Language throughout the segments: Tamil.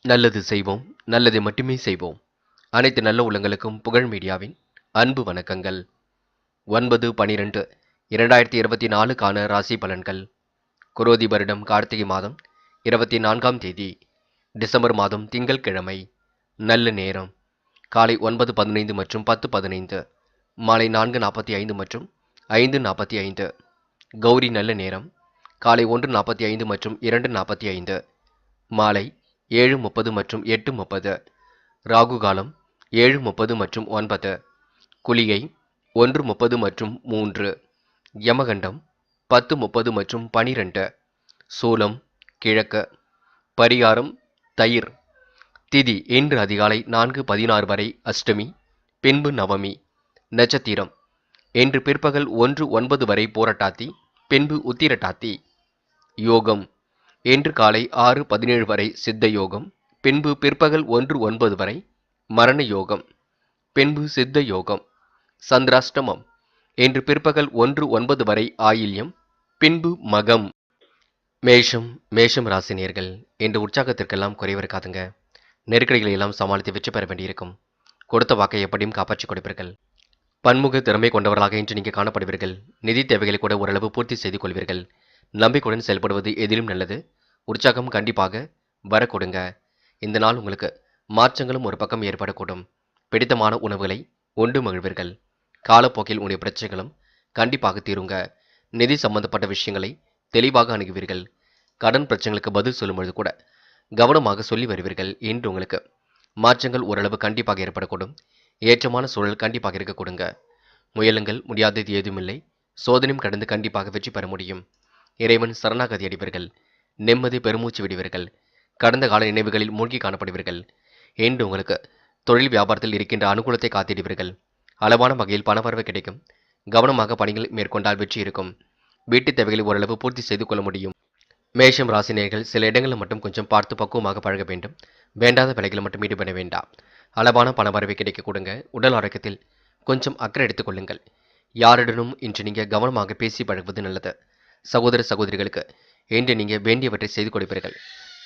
நல்லது செய்வோம், நல்லதை மட்டுமே செய்வோம். அனைத்து நல்ல உள்ளங்களுக்கும் புகழ் மீடியாவின் அன்பு வணக்கங்கள். 9/12/2024க்கான ராசி பலன்கள். குரோதி வருடம் கார்த்திகை மாதம் 24ஆம் தேதி, டிசம்பர் மாதம் திங்கட்கிழமை. நல்ல நேரம் காலை 9:15 மற்றும் 10:15, மாலை 4:45 மற்றும் 5:45. கௌரி நல்ல நேரம் காலை 1:45 மற்றும் 2:45, மாலை 7:30 மற்றும் 8:30. ராகு காலம் 7:30 மற்றும் 9. குளிகை 1:30 மற்றும் 3. யமகண்டம் 10:30 மற்றும் 12. சூலம் கிழக்கு. பரிகாரம் தயிர். திதி இன்று அதிகாலை 4:16 வரை அஷ்டமி, பின்பு நவமி. நட்சத்திரம் இன்று பிற்பகல் 1:09 வரை போரட்டாத்தி, பின்பு உத்திரட்டாத்தி. யோகம் இன்று காலை 6:17 வரை சித்த யோகம், பின்பு பிற்பகல் 1:09 வரை மரண யோகம், பின்பு சித்த யோகம். சந்திராஷ்டமம் இன்று பிற்பகல் 1:09 வரை ஆயில்யம், பின்பு மகம். மேஷம் ராசினியர்கள் இன்று உற்சாகத்திற்கெல்லாம் குறைவிருக்காதுங்க. நெருக்கடிகளை எல்லாம் சமாளித்து வெற்றி பெற வேண்டியிருக்கும். கொடுத்த வாக்கை எப்படியும் காப்பாற்றிக் கொடுப்பீர்கள். பன்முக திறமை கொண்டவர்களாக இன்று நீங்கள் காணப்படுவீர்கள். நிதி தேவைகளை கூட ஓரளவு பூர்த்தி செய்து கொள்வீர்கள். நம்பிக்கையுடன் செயல்படுவது எதிலும் நல்லது. உற்சாகம் கண்டிப்பாக வரக்கூடுங்க. இந்த நாள் உங்களுக்கு மாற்றங்களும் ஒரு பக்கம் ஏற்படக்கூடும். பிடித்தமான உணவுகளை உண்டு மகிழ்வீர்கள். காலப்போக்கில் உடைய பிரச்சனைகளும் கண்டிப்பாக தீருங்க. நிதி சம்பந்தப்பட்ட விஷயங்களை தெளிவாக அணுகுவீர்கள். கடன் பிரச்சனைகளுக்கு பதில் சொல்லும்பொழுது கூட கவனமாக சொல்லி வருவீர்கள். இன்று உங்களுக்கு மாற்றங்கள் ஓரளவு கண்டிப்பாக ஏற்படக்கூடும். ஏற்றமான சூழல் கண்டிப்பாக இருக்க கொடுங்க. முயலுங்கள், முடியாதது ஏதுமில்லை. சோதனையும் கடந்து கண்டிப்பாக வெற்றி பெற முடியும். இறைவன் சரணாகதி அடைவீர்கள். நிம்மதி பெருமூச்சு விடுவீர்கள். கடந்த கால நினைவுகளில் மூழ்கி காணப்படுவீர்கள். இன்று உங்களுக்கு தொழில் வியாபாரத்தில் இருக்கின்ற அனுகூலத்தை காத்திடுவீர்கள். அளவான வகையில் பணவரவு கிடைக்கும். கவனமாக பணிகள் மேற்கொண்டால் வெற்றி இருக்கும். வீட்டு தேவைகளை ஓரளவு பூர்த்தி செய்து கொள்ள முடியும். மேஷம் ராசினியர்கள் சில இடங்களில் மட்டும் கொஞ்சம் பார்த்து பக்குவமாக பழக வேண்டும். வேண்டாத வேலைகளில் மட்டும் ஈடுபட வேண்டாம். அளவான பணவரவை கிடைக்க கொடுங்க. உடல் ஆரோக்கியத்தில் கொஞ்சம் அக்கறை எடுத்துக் கொள்ளுங்கள். யாரிடனும் இன்று நீங்கள் கவனமாக பேசி பழகுவது நல்லது. சகோதர சகோதரிகளுக்கு இன்று நீங்கள் வேண்டியவற்றை செய்து கொடுப்பீர்கள்.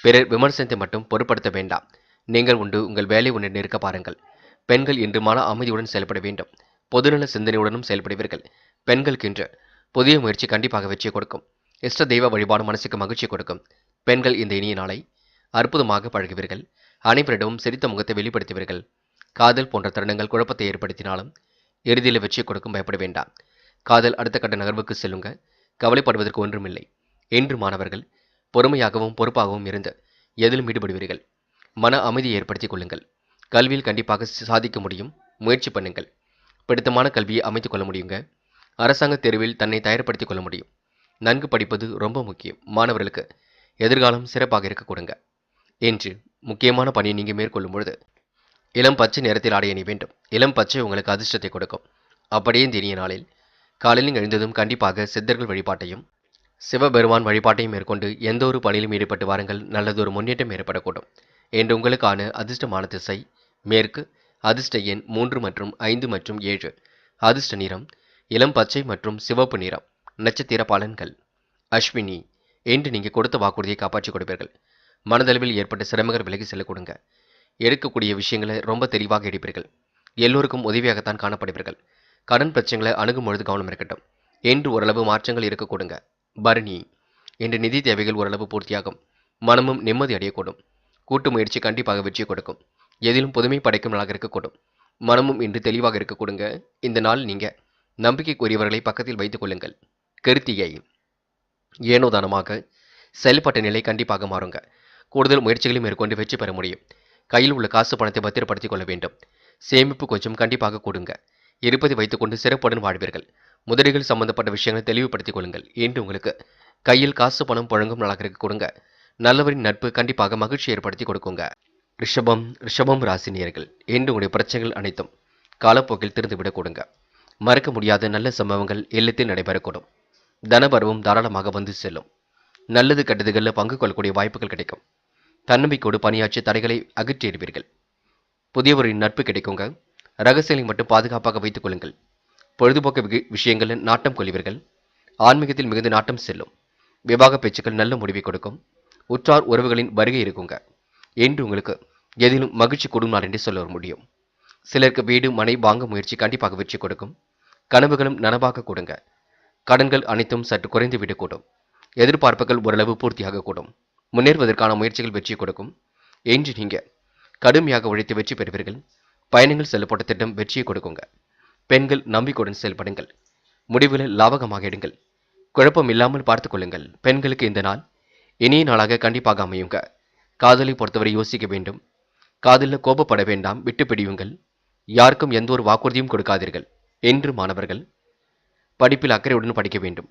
பிறர் விமர்சனத்தை மட்டும் பொருட்படுத்த வேண்டாம். நீங்கள் உண்டு, உங்கள் வேலை ஒன்று நிற்க பாருங்கள். பெண்கள் இன்று மன அமைதியுடன் செயல்பட வேண்டும். பொதுநல சிந்தனையுடனும் செயல்படுவீர்கள். பெண்களுக்கு இன்று புதிய முயற்சி கண்டிப்பாக வெற்றி கொடுக்கும். இஷ்ட தெய்வ வழிபாடு மனசுக்கு மகிழ்ச்சி கொடுக்கும். பெண்கள் இந்த இனிய நாளை அற்புதமாக பழகுவீர்கள். அனைவரிடமும் சிரித்த முகத்தை வெளிப்படுத்துவீர்கள். காதல் போன்ற தருணங்கள் குழப்பத்தை ஏற்படுத்தினாலும் இறுதியில் வெற்றி கொடுக்கும். பயப்பட வேண்டாம். காதல் அடுத்த கட்ட நகர்வுக்கு செல்லுங்க. கவலைப்படுவதற்கு ஒன்றுமில்லை. இன்று மாணவர்கள் பொறுமையாகவும் பொறுப்பாகவும் இருந்து எதிலும் ஈடுபடுவீர்கள். மன அமைதியை ஏற்படுத்திக் கொள்ளுங்கள். கல்வியில் கண்டிப்பாக சாதிக்க முடியும். முயற்சி பண்ணுங்கள். பிடித்தமான கல்வியை அமைத்துக் கொள்ள முடியுங்க. அரசாங்க தேர்வில் தன்னை தயார்படுத்திக் கொள்ள முடியும். நன்கு படிப்பது ரொம்ப முக்கியம். மாணவர்களுக்கு எதிர்காலம் சிறப்பாக இருக்க கொடுங்க. இன்று முக்கியமான பணியை நீங்கள் மேற்கொள்ளும் பொழுது இளம் பச்சை நிறத்தில் ஆடை அணி வேண்டும். இளம் பச்சை உங்களுக்கு அதிர்ஷ்டத்தை கொடுக்கும். அப்படியே இந்த இனிய நாளில் காலையில் எழுந்ததும் கண்டிப்பாக சித்தர்கள் வழிபாட்டையும் சிவபெருமான் வழிபாட்டையும் மேற்கொண்டு எந்த ஒரு பணியிலும் ஈடுபட்டு வாருங்கள். நல்லதொரு முன்னேற்றம் ஏற்படக்கூடும். இன்று உங்களுக்கான அதிர்ஷ்டமான திசை மேற்கு. அதிர்ஷ்ட எண் 3 மற்றும் 5 மற்றும் 7. அதிர்ஷ்ட நிறம் இளம் பச்சை மற்றும் சிவப்பு நிறம். நட்சத்திர பலன்கள். அஸ்வினி இன்று நீங்கள் கொடுத்த வாக்குறுதியை காப்பாற்றிக் கொடுப்பீர்கள். மனதளவில் ஏற்பட்ட சிரமங்கள் விலகி செல்ல கொடுங்க. எடுக்கக்கூடிய விஷயங்களை ரொம்ப தெளிவாக எடுப்பீர்கள். எல்லோருக்கும் உதவியாகத்தான் காணப்படுவீர்கள். கடன் பிரச்சனைகளை அணுகும் பொழுது கவனம் இருக்கட்டும். இன்று ஓரளவு மாற்றங்கள் இருக்க கொடுங்க. பரணி இன்று நிதி தேவைகள் ஓரளவு பூர்த்தியாகும். மனமும் நிம்மதி அடையக்கூடும். கூட்டு முயற்சி கண்டிப்பாக வெற்றி கொடுக்கும். எதிலும் புதுமை படைக்கும் நாளாக இருக்கக்கூடும். மனமும் இன்று தெளிவாக இருக்க கொடுங்க. இந்த நாள் நீங்கள் நம்பிக்கைக்குரியவர்களை பக்கத்தில் வைத்துக் கொள்ளுங்கள். கிருத்திகை ஏனோதானமாக செயல்பட்ட நிலை கண்டிப்பாக மாறுங்க. கூடுதல் முயற்சிகளை மேற்கொண்டு வெற்றி பெற முடியும். கையில் உள்ள காசு பணத்தை பத்திரப்படுத்திக் கொள்ள வேண்டும். சேமிப்பு கொஞ்சம் கண்டிப்பாக கொடுங்க. இருப்பதை வைத்துக்கொண்டு சிறப்புடன் வாழ்வீர்கள். முதலீடுகள் சம்பந்தப்பட்ட விஷயங்களை தெளிவுபடுத்திக் கொள்ளுங்கள். இன்று உங்களுக்கு கையில் காசு பணம் புழங்கும் நாளாக இருக்க கொடுங்க. நல்லவரின் நட்பு கண்டிப்பாக மகிழ்ச்சி ஏற்படுத்தி கொடுக்குங்க. ரிஷபம் ராசினியர்கள் இன்று உங்களுடைய பிரச்சனைகள் அனைத்தும் காலப்போக்கில் திருந்துவிடக் கொடுங்க. மறக்க முடியாத நல்ல சம்பவங்கள் இல்லத்தில் நடைபெறக்கூடும். தனபரவும் தாராளமாக வந்து செல்லும். நல்லது கெட்டதுகளில் பங்கு கொள்ளக்கூடிய வாய்ப்புகள் கிடைக்கும். தன்னம்பிக்கையோடு பணியாற்றி தடைகளை அகற்றிடுவீர்கள். புதியவரின் நட்பு கிடைக்குங்க. ரகசியங்களை மட்டும் பாதுகாப்பாக வைத்துக் கொள்ளுங்கள். பொழுதுபோக்கு விஷயங்களில் நாட்டம் கொள்வீர்கள். ஆன்மீகத்தில் மிகுந்த நாட்டம் செல்லும். விவாக பேச்சுக்கள் நல்ல முடிவை கொடுக்கும். உற்றார் உறவுகளின் வருகை இருக்குங்க. என்று உங்களுக்கு எதிலும் மகிழ்ச்சி கூடும் நாள் என்று சொல்ல முடியும். சிலருக்கு வீடு மனை வாங்க முயற்சி கண்டிப்பாக வெற்றி கொடுக்கும். கனவுகளும் நனவாக கொடுங்க. கடன்கள் அனைத்தும் சற்று குறைந்து விடக்கூடும். எதிர்பார்ப்புகள் ஓரளவு பூர்த்தியாக கூடும். முன்னேறுவதற்கான முயற்சிகள் வெற்றி கொடுக்கும். என்று நீங்க கடுமையாக உழைத்து வெற்றி பெறுவீர்கள். பயணங்கள் செல்லப்பட்ட திட்டம் வெற்றியை கொடுக்குங்க. பெண்கள் நம்பிக்கையுடன் செயல்படுங்கள். முடிவுகளை லாபகமாக எடுங்கள். குழப்பம் இல்லாமல் பார்த்துக் கொள்ளுங்கள். பெண்களுக்கு இந்த நாள் இனிய நாளாக கண்டிப்பாக அமையுங்க. காதலை பொறுத்தவரை யோசிக்க வேண்டும். காதலில் கோபப்பட வேண்டாம், விட்டு பிடியுங்கள். யாருக்கும் எந்த ஒரு வாக்குறுதியும் கொடுக்காதீர்கள். என்று மாணவர்கள் படிப்பில் அக்கறையுடன் படிக்க வேண்டும்.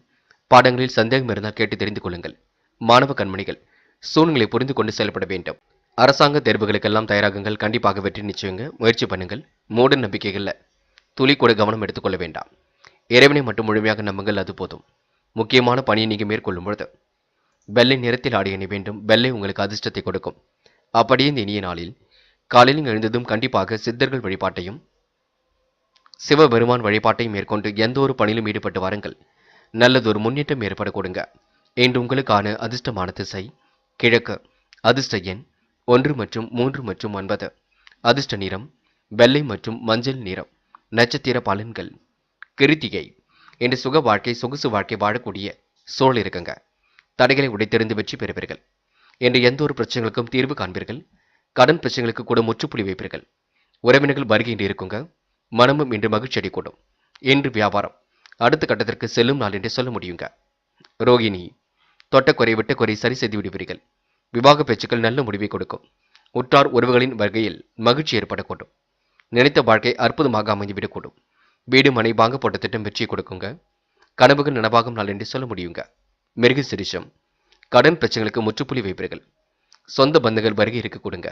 பாடங்களில் சந்தேகம் இருந்தால் கேட்டு தெரிந்து கொள்ளுங்கள். மாணவ கண்மணிகள் சூழ்நிலை புரிந்து கொண்டு செயல்பட வேண்டும். அரசாங்க தேர்வுகளுக்கெல்லாம் தயாராகுங்கள். கண்டிப்பாக வெற்றி நிச்சயங்க. முயற்சி பண்ணுங்கள். மூட நம்பிக்கைகள்ல துளி கூட கவனம் எடுத்துக்கொள்ள வேண்டாம். இறைவனை மட்டும் முழுமையாக நம்புங்கள், அது போதும். முக்கியமான பணியை நீங்க மேற்கொள்ளும் பொழுது வெள்ளை நிறத்தில் ஆடை அணி வேண்டும். வெள்ளை உங்களுக்கு அதிர்ஷ்டத்தை கொடுக்கும். அப்படியே இந்த இனிய நாளில் காலையில் எழுந்ததும் கண்டிப்பாக சித்தர்கள் வழிபாட்டையும் சிவபெருமான் வழிபாட்டையும் மேற்கொண்டு எந்த ஒரு பணியிலும் ஈடுபட்டு வாருங்கள். நல்லதொரு முன்னேற்றம் ஏற்பட கொடுங்க. இன்று உங்களுக்கான அதிர்ஷ்டமான திசை கிழக்கு. அதிர்ஷ்ட எண் 1 மற்றும் 3 மற்றும் 9. அதிர்ஷ்ட நிறம் வெள்ளை மற்றும் மஞ்சள் நிறம். நட்சத்திர பலன்கள் கிருத்திகை. இன்று சுக வாழ்க்கை சொகுசு வாழ்க்கை வாழக்கூடிய சூழல் இருக்குங்க. தடைகளை உடைத்தெறிந்து வெற்றி பெறுவீர்கள். என்று எந்த ஒரு பிரச்சனைகளுக்கும் தீர்வு காண்பீர்கள். கடன் பிரச்சனைகளுக்கு கூட முற்றுப்புள்ளி வைப்பீர்கள். உறவினர்கள் வருகை இன்று இருக்குங்க. மனமும் இன்று மகிழ்ச்சி அடை கூடும். இன்று வியாபாரம் அடுத்த கட்டத்திற்கு செல்லும் நாள் என்று சொல்ல முடியுங்க. ரோகிணி தொட்டக்குறை விட்டக்குறை சரி செய்து விடுவீர்கள். விவாக பேச்சுக்கள் நல்ல முடிவை கொடுக்கும். உற்றார் உறவுகளின் வருகையில் மகிழ்ச்சி ஏற்படக்கூடும். நினைத்த வாழ்க்கை அற்புதமாக அமைந்துவிடக்கூடும். வீடு மனை வாங்க போட்ட திட்டம் வெற்றியை கொடுக்குங்க. கனவுகள் நனவாகும் நாள் என்று சொல்ல முடியுங்க. மிருக சிரிஷம் கடன் பிரச்சனைகளுக்கு முற்றுப்புள்ளி வைப்பீர்கள். சொந்த பந்துகள் வருகை இருக்க கொடுங்க.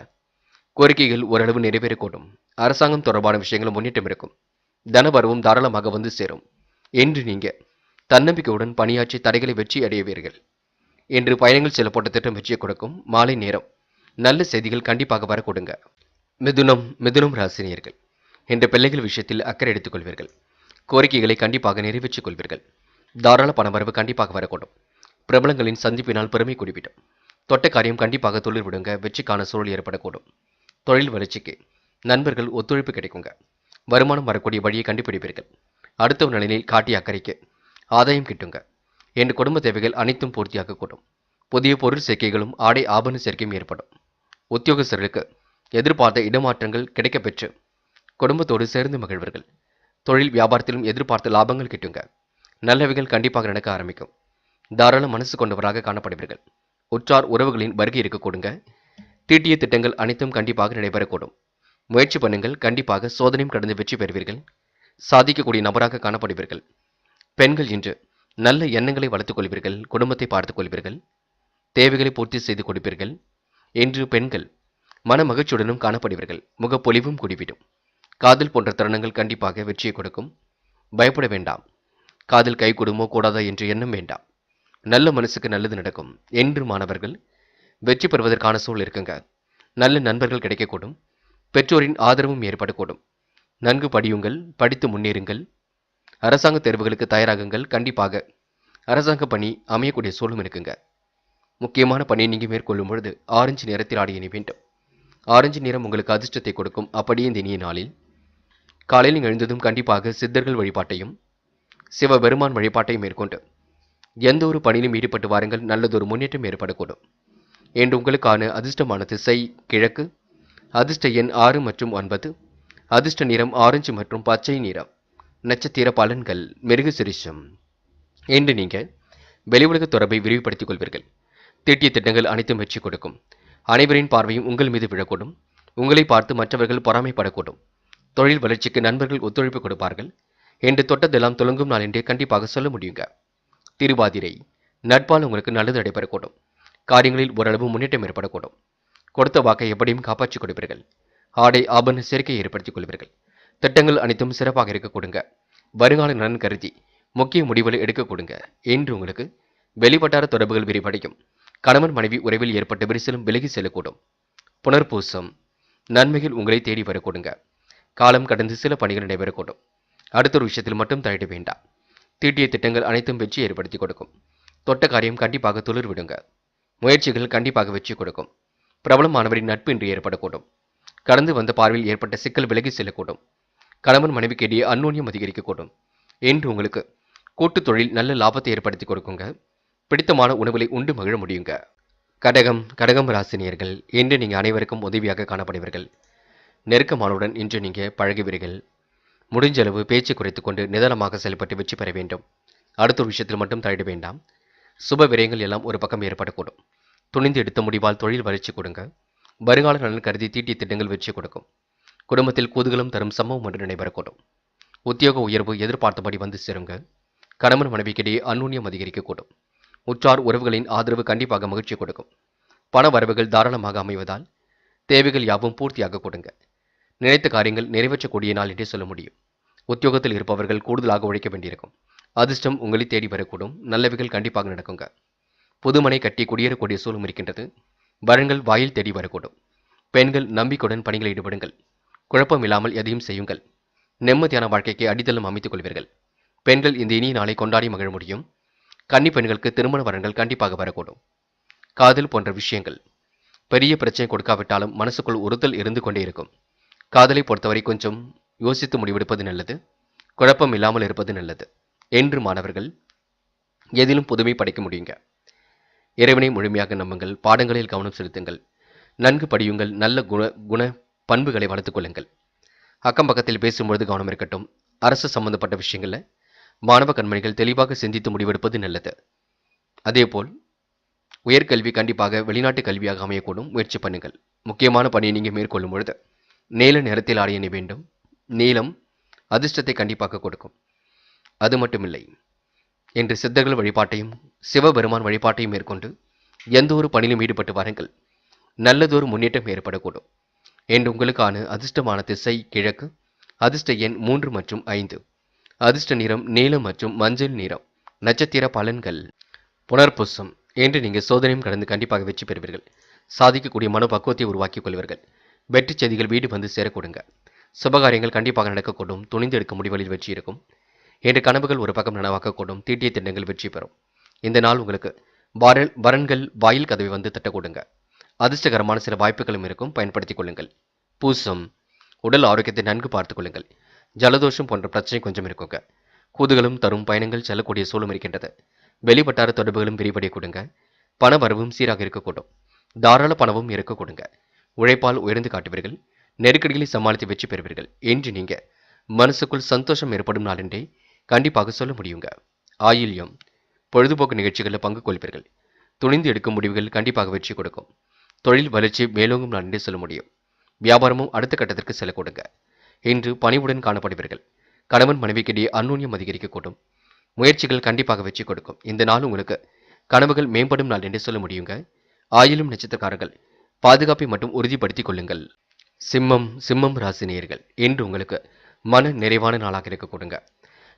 கோரிக்கைகள் ஓரளவு நிறைவேறக்கூடும். அரசாங்கம் தொடர்பான விஷயங்கள் முன்னேற்றம் இருக்கும். தனவரவும் தாராளமாக வந்து சேரும். என்று நீங்க தன்னம்பிக்கையுடன் பணியாற்றி தடைகளை வெற்றி அடைவீர்கள். என்று பயணங்கள் செல்ல போட்ட திட்டம் வெற்றியை கொடுக்கும். மாலை நேரம் நல்ல செய்திகள் கண்டிப்பாக வர கொடுங்க. மிதுனம் ராசினியர்கள் என்ற பிள்ளைகள் விஷயத்தில் அக்கறை எடுத்துக் கொள்வீர்கள். கோரிக்கைகளை கண்டிப்பாக நிறைவேற்றிக் கொள்வீர்கள். தாராள பணவரவு கண்டிப்பாக வரக்கூடும். பிரபலங்களின் சந்திப்பினால் பெருமை குறிப்பிடும். தொட்ட காரியம் கண்டிப்பாக தொழில் விடுங்க. வெற்றிக்கான சூழல் ஏற்படக்கூடும். தொழில் வளர்ச்சிக்கு நண்பர்கள் ஒத்துழைப்பு கிடைக்குங்க. வருமானம் வரக்கூடிய வழியை கண்டுபிடிப்பீர்கள். அடுத்த நிலையில் காட்டிய அக்கறைக்கு ஆதாயம் கிட்டுங்க. என்று குடும்ப தேவைகள் அனைத்தும் பூர்த்தியாக கூடும். புதிய பொருள் சேர்க்கைகளும் ஆடை ஆபரண சேர்க்கையும் ஏற்படும். உத்தியோகஸ்தர்களுக்கு எதிர்பார்த்த இடமாற்றங்கள் கிடைக்கப்பெற்று குடும்பத்தோடு சேர்ந்து மகிழ்வர்கள். தொழில் வியாபாரத்திலும் எதிர்பார்த்த லாபங்கள் கிட்டுங்க. நல்லவைகள் கண்டிப்பாக நடக்க ஆரம்பிக்கும். தாராள மனசு கொண்டவராக காணப்படுவீர்கள். உற்றார் உறவுகளின் வருகை இருக்க கொடுங்க. தீட்டிய திட்டங்கள் அனைத்தும் கண்டிப்பாக நடைபெறக்கூடும். முயற்சி பண்ணுங்கள். கண்டிப்பாக சோதனையும் கடந்து வெற்றி பெறுவீர்கள். சாதிக்கக்கூடிய நபராக காணப்படுவீர்கள். பெண்கள் இன்று நல்ல எண்ணங்களை வளர்த்துக் கொள்வீர்கள். குடும்பத்தை பார்த்துக் கொள்வீர்கள். தேவைகளை பூர்த்தி செய்து கொடுப்பீர்கள். என்று பெண்கள் மன மகிழ்ச்சியுடனும் காணப்படுவீர்கள். முகப்பொலிவும் கூடிவிடும். காதல் போன்ற தருணங்கள் கண்டிப்பாக வெற்றியை கொடுக்கும். பயப்பட வேண்டாம். காதல் கை கொடுமோ கூடாதா என்று எண்ணம் வேண்டாம். நல்ல மனசுக்கு நல்லது நடக்கும். என்று மாணவர்கள் வெற்றி பெறுவதற்கான சூழல் இருக்குங்க. நல்ல நண்பர்கள் கிடைக்கக்கூடும். பெற்றோரின் ஆதரவும் ஏற்படக்கூடும். நன்கு படியுங்கள். படித்து முன்னேறுங்கள். அரசாங்க தேர்வுகளுக்கு தயாராகுங்கள். கண்டிப்பாக அரசாங்க பணி அமையக்கூடிய சூழலும் இருக்குங்க. முக்கியமான பணியை நீங்கள் மேற்கொள்ளும் பொழுது ஆரஞ்சு நிறத்தில் ஆடை அணி வேண்டும். ஆரஞ்சு நிறம் உங்களுக்கு அதிர்ஷ்டத்தை கொடுக்கும். அப்படியே இந்த இனிய நாளில் காலையில் எழுந்ததும் கண்டிப்பாக சித்தர்கள் வழிபாட்டையும் சிவபெருமான் வழிபாட்டையும் மேற்கொண்டு எந்த ஒரு பணியிலும் ஈடுபட்டு வாருங்கள். நல்லதொரு முன்னேற்றம் ஏற்படக்கூடும். என்று உங்களுக்கான அதிர்ஷ்டமான திசை கிழக்கு. அதிர்ஷ்ட எண் 6 மற்றும் 9. அதிர்ஷ்ட நிறம் ஆரஞ்சு மற்றும் பச்சை நிறம். நட்சத்திர பலன்கள் மிருக சிரிஷம். என்று நீங்க வெளி உலக தொடர்பை விரிவுபடுத்திக் கொள்வீர்கள். தீட்டிய திட்டங்கள் அனைத்தும் வெற்றி கொடுக்கும். அனைவரின் பார்வையும் உங்கள் மீது விழக்கூடும். உங்களை பார்த்து மற்றவர்கள் பொறாமைப்படக்கூடும். தொழில் வளர்ச்சிக்கு நண்பர்கள் ஒத்துழைப்பு கொடுப்பார்கள். என்று தொட்டதெல்லாம் துலங்கும் நாள் என்றே கண்டிப்பாக சொல்ல முடியுங்க. திருவாதிரை நட்பால் உங்களுக்கு நல்லது நடைபெறக்கூடும். காரியங்களில் ஓரளவு முன்னேற்றம் ஏற்படக்கூடும். கொடுத்த வாக்கை எப்படியும் காப்பாற்றிக் கொடுப்பீர்கள். ஆடை ஆபரண சேர்க்கையை ஏற்படுத்திக் கொள்வீர்கள். திட்டங்கள் அனைத்தும் சிறப்பாக இருக்க கொடுங்க. வருங்கால நலன் கருதி முக்கிய முடிவுகளை எடுக்க கொடுங்க. என்று உங்களுக்கு வெளிவட்டார தொடர்புகள் விரிவடையும். கணவன் மனைவி உறவில் ஏற்பட்ட விரிசலும் விலகி செல்லக்கூடும். புனர்பூசம் நன்மைகள் உங்களை தேடி வரக்கூடுங்க. காலம் கடந்து சில பணிகள் நடைபெறக்கூடும். அடுத்த ஒரு விஷயத்தில் மட்டும் தலையிட வேண்டாம். தீட்டிய திட்டங்கள் அனைத்தும் வெற்றி ஏற்படுத்தி கொடுக்கும். தொட்ட காரியம் கண்டிப்பாக துளிர் விடுங்க. முயற்சிகள் கண்டிப்பாக வெற்றி கொடுக்கும். பிரபலமானவரின் நட்பு இன்று ஏற்படக்கூடும். கடந்து வந்த பார்வையில் ஏற்பட்ட சிக்கல் விலகி செல்லக்கூடும். கணவன் மனைவிக்கு இடையே அந்யோன்யம் அதிகரிக்கக்கூடும். இன்று உங்களுக்கு கூட்டுத் தொழில் நல்ல லாபத்தை ஏற்படுத்தி கொடுக்குங்க. பிடித்தமான உணவுகளை உண்டு மகிழ முடியுங்க. கடகம் ராசினியர்கள், இன்று நீங்க அனைவருக்கும் உதவியாக காணப்படுவீர்கள். நெருக்கமானவுடன் இன்று நீங்க பழகுவீர்கள். முடிஞ்ச அளவு பேச்சு குறைத்துக் கொண்டு நிதானமாக செயல்பட்டு வெற்றி பெற வேண்டும். அடுத்த ஒரு விஷயத்தில் மட்டும் தலையிட வேண்டாம். சுப விரயங்கள் எல்லாம் ஒரு பக்கம் ஏற்படக்கூடும். துணிந்து எடுத்த முடிவால் தொழில் வளர்ச்சி கொடுங்க. வருங்கால நலன் கருதி தீட்டிய திட்டங்கள் வெற்றி கொடுக்கும். குடும்பத்தில் குதூகலம் தரும் சம்பவம் ஒன்று நடைபெறக்கூடும். உத்தியோக உயர்வு எதிர்பார்த்தபடி வந்து சேருங்க. கணவன் மனைவிக்கிடையே அந்யோன்யம் அதிகரிக்கக்கூடும். உற்றார் உறவுகளின் ஆதரவு கண்டிப்பாக மகிழ்ச்சி கொடுக்கும். பண வரவுகள் தாராளமாக அமைவதால் தேவைகள் யாவும் பூர்த்தியாக கொடுங்க. நினைத்த காரியங்கள் நிறைவேற்றக்கூடிய நாள் என்றே சொல்ல முடியும். உத்தியோகத்தில் இருப்பவர்கள் கூடுதலாக உழைக்க வேண்டியிருக்கும். அதிர்ஷ்டம் உங்களை தேடி வரக்கூடும். நல்லவைகள் கண்டிப்பாக நடக்குங்க. புதுமனை கட்டி குடியேறக்கூடிய சூழலும் இருக்கின்றது. வரன்கள் வாயில் தேடி வரக்கூடும். பெண்கள் நம்பிக்கையுடன் பணிகளில் ஈடுபடுங்கள். குழப்பம் இல்லாமல் எதையும் செய்யுங்கள். நிம்மதியான வாழ்க்கைக்கு அடித்தளம் அமைத்துக் கொள்வீர்கள். பெண்கள் இந்த இனிய நாளை கொண்டாடி மகிழ முடியும். கன்னி பெண்களுக்கு திருமண வரன்கள் கண்டிப்பாக வரக்கூடும். காதல் போன்ற விஷயங்கள் பெரிய பிரச்சனை கொடுக்காவிட்டாலும் மனசுக்குள் உறுத்தல் இருந்து கொண்டே இருக்கும். காதலை பொறுத்தவரை கொஞ்சம் யோசித்து முடிவெடுப்பது நல்லது. குழப்பம் இல்லாமல் இருப்பது நல்லது. என்று மாணவர்கள் எதிலும் புதுமை படைக்க முடியுங்க. இறைவனை முழுமையாக நம்புங்கள். பாடங்களில் கவனம் செலுத்துங்கள். நன்கு படியுங்கள். நல்ல குண பண்புகளை வளர்த்துக் கொள்ளுங்கள். அக்கம் பக்கத்தில் பேசும்பொழுது கவனம் இருக்கட்டும். அரசு சம்பந்தப்பட்ட விஷயங்கள்ல மாணவ கண்மணிகள் தெளிவாக சிந்தித்து முடிவெடுப்பது நல்லது. அதேபோல் உயர்கல்வி கண்டிப்பாக வெளிநாட்டு கல்வியாக அமையக்கூடும். முயற்சி பண்ணுங்கள். முக்கியமான பணியை நீங்கள் மேற்கொள்ளும் பொழுது நீல நிறத்தில் ஆடை அணிய வேண்டும். நீலம் அதிர்ஷ்டத்தை கண்டிப்பாக கொடுக்கும். அது மட்டுமில்லை, என்று சித்தர்கள் வழிபாட்டையும் சிவபெருமான் வழிபாட்டையும் மேற்கொண்டு எந்த ஒரு பணியிலும் ஈடுபட்டு வாருங்கள். நல்லதொரு முன்னேற்றம் ஏற்படக்கூடும். என்று உங்களுக்கான அதிர்ஷ்டமான திசை கிழக்கு. அதிர்ஷ்ட எண் 3 மற்றும் 5. அதிர்ஷ்ட நிறம் நீலம் மற்றும் மஞ்சள் நிறம். நட்சத்திர பலன்கள். புனர்பூசம். என்று நீங்கள் சோதனையும் கடந்து கண்டிப்பாக வெற்றி பெறுவீர்கள். சாதிக்கக்கூடிய மனோபக்குவத்தை உருவாக்கிக் கொள்வீர்கள். வெற்றி செய்திகள் வீடு வந்து சேரக்கூடுங்க. சுபகாரியங்கள் கண்டிப்பாக நடக்கக்கூடும். துணிந்து எடுக்கும் முடிவுகளில் வெற்றி இருக்கும். என்று கனவுகள் ஒரு பக்கம் நனவாக்கக்கூடும். தீட்டிய திட்டங்கள் வெற்றி பெறும். இந்த நாள் உங்களுக்கு வரன்கள் வாயில் கதவை வந்து தட்டக்கூடுங்க. அதிர்ஷ்டகரமான சில வாய்ப்புகளும் இருக்கும். பயன்படுத்திக் கொள்ளுங்கள். பூசம். உடல் ஆரோக்கியத்தை நன்கு பார்த்துக் கொள்ளுங்கள். ஜலதோஷம் போன்ற பிரச்சனை கொஞ்சம் இருக்குங்க. கூதுகளும் தரும் பயணங்கள் செல்லக்கூடிய சூழலும் இருக்கின்றது. வெளிவட்டார தொடர்புகளும் விரிவடைய கொடுங்க. பண வரவும் சீராக இருக்கக்கூடும். தாராள பணமும் இருக்க கொடுங்க. உழைப்பால் உயர்ந்து காட்டுவீர்கள். நெருக்கடிகளை சமாளித்து வெற்றி பெறுவீர்கள். என்று நீங்க மனசுக்குள் சந்தோஷம் ஏற்படும் நாள் என்றே கண்டிப்பாக சொல்ல முடியுங்க. ஆயில்யம். பொழுதுபோக்கு நிகழ்ச்சிகளில் பங்கு கொள்வீர்கள். துணிந்து எடுக்கும் முடிவுகள் கண்டிப்பாக வெற்றி கொடுக்கும். தொழில் வளர்ச்சி மேலோங்கும் நாள் என்றே சொல்ல முடியும். வியாபாரமும் அடுத்த கட்டத்திற்கு செல்ல கொடுங்க. இன்று பணிவுடன் காணப்படுவீர்கள். கணவன் மனைவிக்கிடையே அந்யோன்யம் அதிகரிக்கக்கூடும். முயற்சிகள் கண்டிப்பாக வெற்றி கொடுக்கும். இந்த நாள் உங்களுக்கு கனவுகள் மேம்படும் நாள் என்றே சொல்ல முடியுங்க. ஆயிலும் நட்சத்திரக்காரர்கள் பாதுகாப்பை மட்டும் உறுதிப்படுத்திக் கொள்ளுங்கள். சிம்மம் ராசினியர்கள், இன்று உங்களுக்கு மன நிறைவான நாளாக இருக்க கொடுங்க.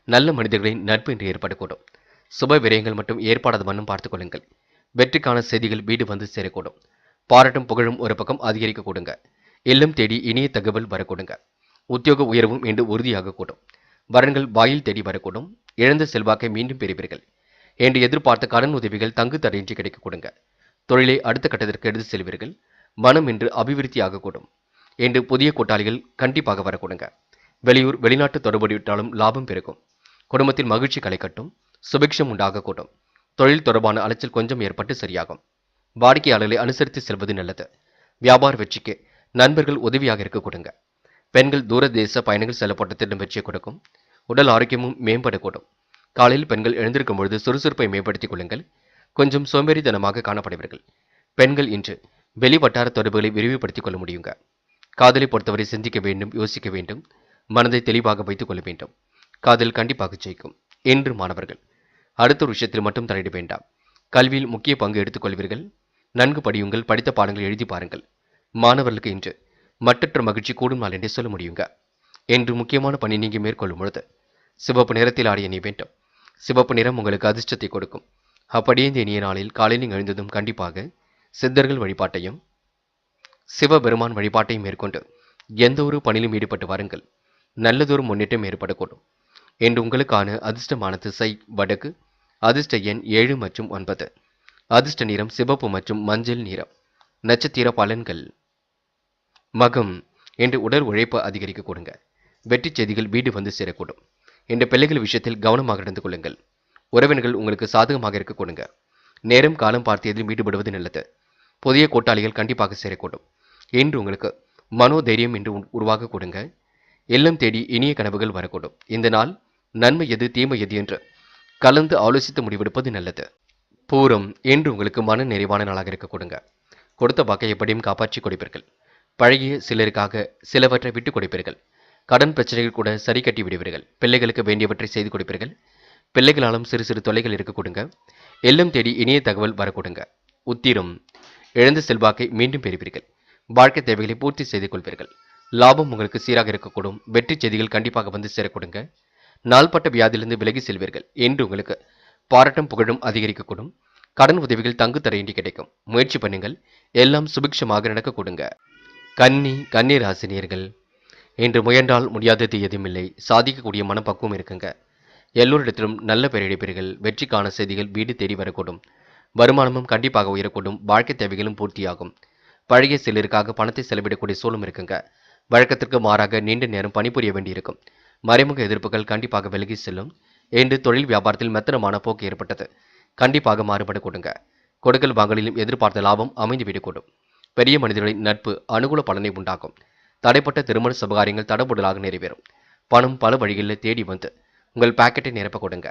நல்ல மனிதர்களின் நட்பு இன்று ஏற்படக்கூடும். சுப விரயங்கள் மட்டும் ஏற்படாத வண்ணம் பார்த்துக் கொள்ளுங்கள். வெற்றிக்கான செய்திகள் வீடு வந்து சேரக்கூடும். பாராட்டும் புகழும் ஒரு பக்கம் அதிகரிக்க கொடுங்க. இல்லம் தேடி இனிய தகவல் வரக்கூடுங்க. உத்தியோக உயர்வும் இன்று உறுதியாக கூடும். வரன்கள் வாயில் தேடி வரக்கூடும். இழந்த செல்வாக்கை மீண்டும் பெறுவீர்கள். என்று எதிர்பார்த்த கடன் உதவிகள் தங்கு தடையின்றி கிடைக்க கொடுங்க. தொழிலை அடுத்த கட்டத்திற்கு எடுத்து செல்வீர்கள். மனம் இன்று அபிவிருத்தியாக கூடும். என்று புதிய கூட்டாளிகள் கண்டிப்பாக வரக்கூடுங்க. வெளியூர் வெளிநாட்டு தொடர்புடையிட்டாலும் லாபம் பெருகும். குடும்பத்தில் மகிழ்ச்சி களைக்கட்டும். சுபிக்ஷம் உண்டாக கூடும். தொழில் தொடர்பான அலைச்சல் கொஞ்சம் ஏற்பட்டு சரியாகும். வாடிக்கையாளர்களை அனுசரித்து செல்வது நல்லது. வியாபார வெற்றிக்கு நண்பர்கள் உதவியாக இருக்க கொடுங்க. பெண்கள் தூர தேச பயணங்கள் செல்லப்பட்ட திட்டம் வெற்றியை கொடுக்கும். உடல் ஆரோக்கியமும் மேம்படக்கூடும். காலையில் பெண்கள் எழுந்திருக்கும் பொழுது சுறுசுறுப்பை மேம்படுத்திக் கொள்ளுங்கள். கொஞ்சம் சோம்பேறித்தனமாக காணப்படுவீர்கள். பெண்கள் இன்று வெளி வட்டார தொடர்புகளை விரிவுபடுத்திக் கொள்ள முடியுங்க. காதலை பொறுத்தவரை சிந்திக்க வேண்டும், யோசிக்க வேண்டும். மனதை தெளிவாக வைத்துக் கொள்ள வேண்டும். காதல் கண்டிப்பாக ஜெயிக்கும். என்று மாணவர்கள் அடுத்த ஒரு விஷயத்தில் மட்டும் தலையிட வேண்டாம். கல்வியில் முக்கிய பங்கு எடுத்துக் கொள்வீர்கள். நன்கு படியுங்கள். படித்த பாடங்களை எழுதி பாருங்கள். மாணவர்களுக்கு இன்று மட்டற்ற மகிழ்ச்சி கூடும் நாள் என்றே சொல்ல முடியுங்க. என்று முக்கியமான பணி நீங்க மேற்கொள்ளும் பொழுது சிவப்பு நிறத்தில் ஆடிய நீ வேண்டும். சிவப்பு நிறம் உங்களுக்கு அதிர்ஷ்டத்தை கொடுக்கும். அப்படியே இந்த இனிய நாளில் காலையில் எழுந்ததும் கண்டிப்பாக சித்தர்கள் வழிபாட்டையும் சிவபெருமான் வழிபாட்டையும் மேற்கொண்டு எந்த ஒரு பணியிலும் ஈடுபட்டு வாருங்கள். நல்லதொரு முன்னேற்றம் ஏற்படக்கூடும். என்று உங்களுக்கான அதிர்ஷ்டமான திசை வடக்கு. அதிர்ஷ்ட எண் 7 மற்றும் 9. அதிர்ஷ்ட நிறம் சிவப்பு மற்றும் மஞ்சள் நிறம். நட்சத்திர பலன்கள். மகம், இன்று உடல் உழைப்பு அதிகரிக்க கொடுங்க. வெற்றி செய்திகள் வீடு வந்து சேரக்கூடும். இந்த பிள்ளைகள் விஷயத்தில் கவனமாக நடந்து கொள்ளுங்கள். உறவினர்கள் உங்களுக்கு சாதகமாக இருக்க கொடுங்க. நேரம் காலம் பார்த்து எதிலும் ஈடுபடுவது நல்லது. புதிய கூட்டாளிகள் கண்டிப்பாக சேரக்கூடும். இன்று உங்களுக்கு மனோதைரியம் என்று உருவாக கொடுங்க. இல்லம் தேடி இனிய கனவுகள் வரக்கூடும். இந்த நாள் நன்மை எது தீமை எது என்று கலந்து ஆலோசித்து முடிவெடுப்பது நல்லது. பூரம், இன்று உங்களுக்கு மன நிறைவான நாளாக இருக்க கொடுங்க. கொடுத்த வாக்கை எப்படியும் காப்பாற்றி கொடுப்பீர்கள். பழகிய சிலருக்காக சிலவற்றை விட்டுக் கொடுப்பீர்கள். கடன் பிரச்சனைகள் கூட சரி கட்டி விடுவீர்கள். பிள்ளைகளுக்கு வேண்டியவற்றை செய்து கொடுப்பீர்கள். பிள்ளைகளாலும் சிறு சிறு தொல்லைகள் இருக்க கொடுங்க. எல்லம் தேடி இனிய தகவல் வர கொடுங்க. உத்திரம், இழந்த செல்வாக்கை மீண்டும் பெறுவீர்கள். வாழ்க்கை தேவைகளை பூர்த்தி செய்து கொள்வீர்கள். லாபம் உங்களுக்கு சீராக இருக்கக்கூடும். வெற்றி செய்திகள் கண்டிப்பாக வந்து சேரக்கூடுங்க. நாள்பட்ட வியாதியிலிருந்து விலகி செல்வீர்கள். என்று உங்களுக்கு பாராட்டும் புகழும் அதிகரிக்கக்கூடும். கடன் உதவிகள் தங்கு தரையின்றி கிடைக்கும். முயற்சி பண்ணுங்கள். எல்லாம் சுபிக்ஷமாக நடக்க கொடுங்க. கன்னி ராசினியர்கள், இன்று முயன்றால் முடியாதது எதுவுமில்லை. சாதிக்கக்கூடிய மனப்பக்குவம் இருக்குங்க. எல்லோரிடத்திலும் நல்ல பெயர் எடுப்பீர்கள். வெற்றிக்கான செய்திகள் வீடு தேடி வரக்கூடும். வருமானமும் கண்டிப்பாக உயரக்கூடும். வாழ்க்கை தேவைகளும் பூர்த்தியாகும். பழகிய சிலருக்காக பணத்தை செலவிடக்கூடிய சூழலும் இருக்குங்க. வழக்கத்திற்கு மாறாக நீண்ட நேரம் பணிபுரிய வேண்டியிருக்கும். மறைமுக எதிர்ப்புகள் கண்டிப்பாக விலகி செல்லும். என்று தொழில் வியாபாரத்தில் மெத்தனமான போக்கு ஏற்பட்டது. கண்டிப்பாக மாறுபட கொடுங்க. கொடுக்கல் வாங்கலிலும் எதிர்பார்த்த லாபம் அமைந்துவிடக்கூடும். பெரிய மனிதர்களின் நட்பு அனுகூல பலனை உண்டாக்கும். தடைப்பட்ட திருமண சுபகாரியங்கள் தடபுடலாக நிறைவேறும். பணம் பல வழிகளில் தேடி வந்து உங்கள் பாக்கெட்டை நிரப்ப கொடுங்க.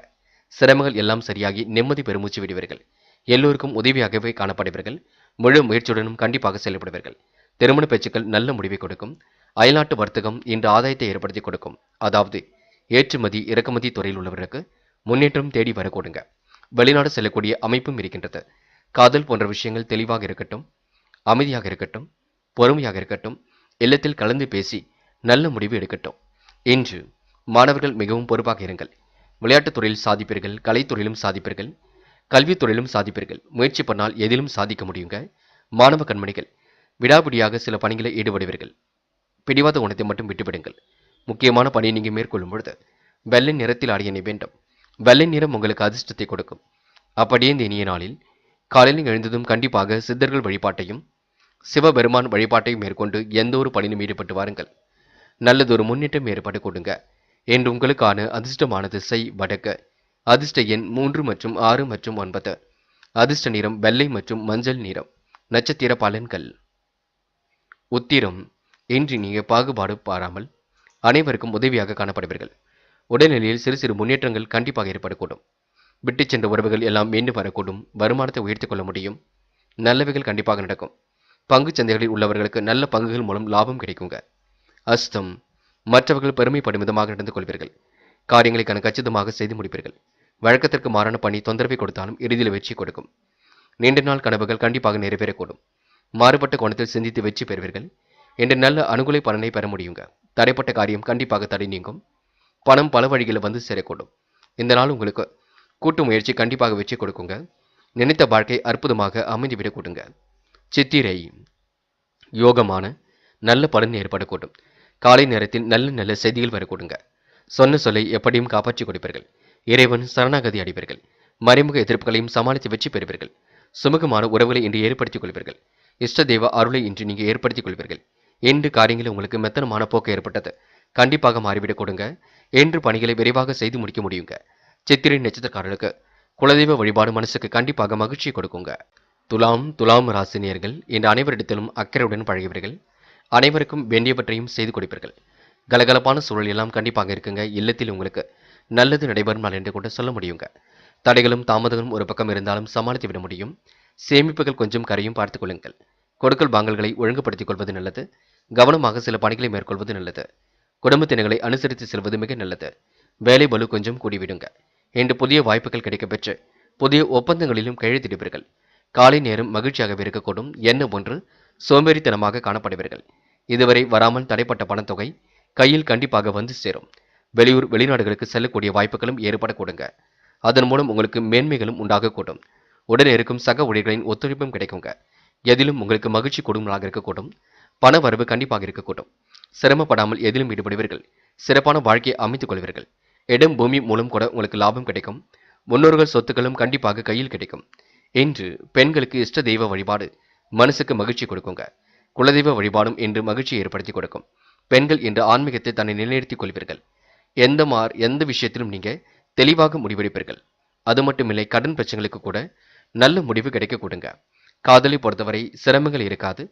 சிரமங்கள் எல்லாம் சரியாகி நிம்மதி பெருமூச்சு விடுவீர்கள். எல்லோருக்கும் உதவியாகவே காணப்படுவீர்கள். முழு முயற்சியுடனும் கண்டிப்பாக செயல்படுவீர்கள். திருமண பேச்சுக்கள் நல்ல முடிவை கொடுக்கும். அயல்நாட்டு வர்த்தகம் இன்று ஆதாயத்தை ஏற்படுத்தி கொடுக்கும். அதாவது ஏற்றுமதி இறக்குமதி துறையில் உள்ளவர்களுக்கு முன்னேற்றம் தேடி வர கொடுங்க. வெளிநாடு செல்லக்கூடிய அமைப்பும் இருக்கின்றது. காதல் போன்ற விஷயங்கள் தெளிவாக இருக்கட்டும். அமைதியாக இருக்கட்டும். பொறுமையாக இருக்கட்டும். இல்லத்தில் கலந்து பேசி நல்ல முடிவு எடுக்கட்டும். இன்று மாணவர்கள் மிகவும் பொறுப்பாக இருங்கள். விளையாட்டுத் துறையில் சாதிப்பீர்கள். கலைத்துறையிலும் சாதிப்பீர்கள். கல்வித்துறையிலும் சாதிப்பீர்கள். முயற்சி பண்ணால் எதிலும் சாதிக்க முடியுங்க. மாணவ கண்மணிகள், விடாபிடியாக சில பணிகளை ஈடுபடுவீர்கள். பிடிவாத குணத்தை மட்டும் விட்டுவிடுங்கள். முக்கியமான பணியை நீங்கள் மேற்கொள்ளும் பொழுது வெள்ளை நிறத்தில் ஆடியனை வேண்டும். வெள்ளை நிறம் உங்களுக்கு அதிர்ஷ்டத்தை கொடுக்கும். அப்படியே இந்த இனிய நாளில் காலையில் எழுந்ததும் கண்டிப்பாக சித்தர்கள் வழிபாட்டையும் சிவபெருமான் வழிபாட்டையும் மேற்கொண்டு எந்த ஒரு பணியிலும் ஈடுபட்டு வாருங்கள். நல்லதொரு முன்னேற்றம் ஏற்பட்டு கொடுங்க. என்று உங்களுக்கான அதிர்ஷ்டமான திசை வடக்கு. அதிர்ஷ்ட எண் 3 மற்றும் 6 மற்றும் 9. அதிர்ஷ்ட நிறம் வெள்ளை மற்றும் மஞ்சள் நிறம். நட்சத்திர பலன்கள். உத்திரம், இன்று நீங்கள் பாகுபாடு பாராமல் அனைவருக்கும் உதவியாக காணப்படுவீர்கள். உடல்நிலையில் சிறு சிறு முன்னேற்றங்கள் கண்டிப்பாக ஏற்படக்கூடும். விட்டு சென்ற உறவுகள் எல்லாம் மீண்டும் வரக்கூடும். வருமானத்தை உயர்த்திக் கொள்ள முடியும். நல்லவைகள் கண்டிப்பாக நடக்கும். பங்கு சந்தைகளில் உள்ளவர்களுக்கு நல்ல பங்குகள் மூலம் லாபம் கிடைக்குங்க. அஸ்தம், மற்றவர்கள் பெருமைப்படும் விதமாக நடந்து கொள்வீர்கள். காரியங்களை கச்சிதமாக செய்து முடிப்பீர்கள். வழக்கத்திற்கு மாறான பணி தொந்தரவை கொடுத்தாலும் இறுதியில் வெற்றி கொடுக்கும். நீண்ட நாள் கனவுகள் கண்டிப்பாக நிறைவேறக்கூடும். மாறுபட்ட கோணத்தில் சிந்தித்து வெற்றி பெறுவீர்கள். என்று நல்ல அனுகூல பலனை பெற முடியுங்க. தடைப்பட்ட காரியம் கண்டிப்பாக தடை நீங்கும். பணம் பல வழிகளில் வந்து சேரக்கூடும். இந்த நாள் உங்களுக்கு கூட்டு முயற்சி கண்டிப்பாக வெற்றி கொடுக்குங்க. நினைத்த வாழ்க்கை அற்புதமாக அமைந்துவிடக் கொடுங்க. சித்திரை, யோகமான நல்ல பலன் ஏற்படக்கூடும். காலை நேரத்தில் நல்ல நல்ல செய்திகள் வரக்கூடுங்க. சொன்ன சொல்லை எப்படியும் காப்பாற்றி கொடுப்பீர்கள். இறைவன் சரணாகதி அடைவீர்கள். மறைமுக எதிர்ப்புகளையும் சமாளித்து வெற்றி பெறுவீர்கள். சுமூகமான உறவுகளை இன்று ஏற்படுத்திக் கொள்வீர்கள். இஷ்ட தெய்வ அருளை இன்று நீங்கள் ஏற்படுத்திக் கொள்வீர்கள். என்று காரியங்களில் உங்களுக்கு மெத்தனமான போக்கு ஏற்பட்டது கண்டிப்பாக மாறிவிடக் கொடுங்க. என்று பணிகளை விரைவாக செய்து முடிக்க முடியுங்க. சித்திரை நட்சத்திரக்காரர்களுக்கு குலதெய்வ வழிபாடு மனசுக்கு கண்டிப்பாக மகிழ்ச்சியை கொடுக்குங்க. துலாம் ராசினியர்கள் இன்று அனைவரிடத்திலும் அக்கறையுடன் பழகுவீர்கள். அனைவருக்கும் வேண்டியவற்றையும் செய்து கொடுப்பீர்கள். கலகலப்பான சூழல் எல்லாம் கண்டிப்பாக இருக்குங்க. இல்லத்தில் உங்களுக்கு நல்லது நடைபெறும் நாள் என்று கூட சொல்ல முடியுங்க. தடைகளும் தாமதங்களும் ஒரு பக்கம் இருந்தாலும் சமாளித்து விட முடியும். சேமிப்புகள் கொஞ்சம் கரையும் பார்த்துக் கொள்ளுங்கள். கொடுக்கல் வாங்கல்களை ஒழுங்குபடுத்திக் கொள்வது நல்லது. கவனமாக சில பணிகளை மேற்கொள்வது நல்லது. குடும்பத்தினர்களை அனுசரித்து செல்வது மிக நல்லது. வேலை பளு கொஞ்சம் கூடிவிடுங்க. இன்று புதிய வாய்ப்புகள் கிடைக்கப்பெற்று புதிய ஒப்பந்தங்களிலும் கையெழுத்திடுவீர்கள். காலை நேரம் மகிழ்ச்சியாகவே இருக்கக்கூடும். என்ன ஒன்று சோம்பேறித்தனமாக காணப்படுவீர்கள். இதுவரை வராமல் தடைப்பட்ட பணத்தொகை கையில் கண்டிப்பாக வந்து சேரும். வெளியூர் வெளிநாடுகளுக்கு செல்லக்கூடிய வாய்ப்புகளும் ஏற்படக்கூடுங்க. அதன் மூலம் உங்களுக்கு மேன்மைகளும் உண்டாகக்கூடும். உடனே இருக்கும் சக ஊழியர்களின் ஒத்துழைப்பும் கிடைக்குங்க. எதிலும் உங்களுக்கு மகிழ்ச்சி கொடுங்களாக இருக்கக்கூடும். பண வரவு கண்டிப்பாக இருக்கக்கூடும். சிரமப்படாமல் எதிலும் ஈடுபடுவீர்கள். சிறப்பான வாழ்க்கையை அமைத்துக் கொள்வீர்கள். இடம் பூமி மூலம் கூட உங்களுக்கு லாபம் கிடைக்கும். முன்னோர்கள் சொத்துக்களும் கண்டிப்பாக கையில் கிடைக்கும். இன்று பெண்களுக்கு இஷ்ட தெய்வ வழிபாடு மனசுக்கு மகிழ்ச்சி கொடுக்குங்க. குலதெய்வ வழிபாடும் இன்று மகிழ்ச்சியை ஏற்படுத்தி கொடுக்கும். பெண்கள் இன்று ஆன்மீகத்தை தன்னை நிலைநிறுத்திக் கொள்வீர்கள். எந்த விஷயத்திலும் நீங்க தெளிவாக முடிவெடுப்பீர்கள். அது மட்டுமில்லை, கடன் பிரச்சனைகளுக்கு கூட நல்ல முடிவு கிடைக்க கொடுங்க. காதலை பொறுத்தவரை சிரமங்கள் இருக்காது.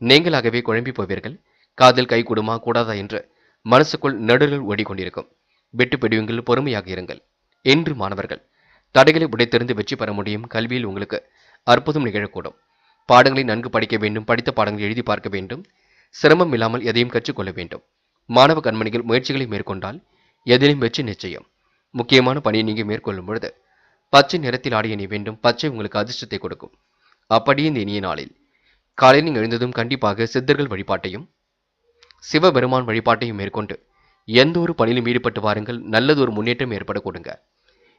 நீங்களாகவே குழம்பி போவீர்கள். காதல் கை கூடுமா கூடாதா என்று மனசுக்குள் நடுகள் ஓடிக்கொண்டிருக்கும். விட்டு பிடியுங்கள், பொறுமையாக இருங்கள். என்று மாணவர்கள் தடைகளை உடைத்தெறிந்து வெற்றி பெற முடியும். கல்வியில் உங்களுக்கு அற்புதம் நிகழக்கூடும். பாடங்களை நன்கு படிக்க வேண்டும். படித்த பாடங்களை எழுதி பார்க்க வேண்டும். சிரமம் இல்லாமல் எதையும் கற்றுக்கொள்ள வேண்டும். மாணவ கண்மணிகள் முயற்சிகளை மேற்கொண்டால் எதிலும் வெற்றி நிச்சயம். முக்கியமான பணியை நீங்க மேற்கொள்ளும் பொழுது பச்சை நிறத்தில் ஆடிய நீ வேண்டும். பச்சை உங்களுக்கு அதிர்ஷ்டத்தை கொடுக்கும். அப்படியே இந்த இனிய நாளில் காலையில் நீங்கள் எழுந்ததும் கண்டிப்பாக சித்தர்கள் வழிபாட்டையும் சிவபெருமான் வழிபாட்டையும் மேற்கொண்டு எந்த ஒரு பணியிலும் ஈடுபட்டு வாருங்கள். நல்லது ஒரு முன்னேற்றம் ஏற்பட கொடுங்க.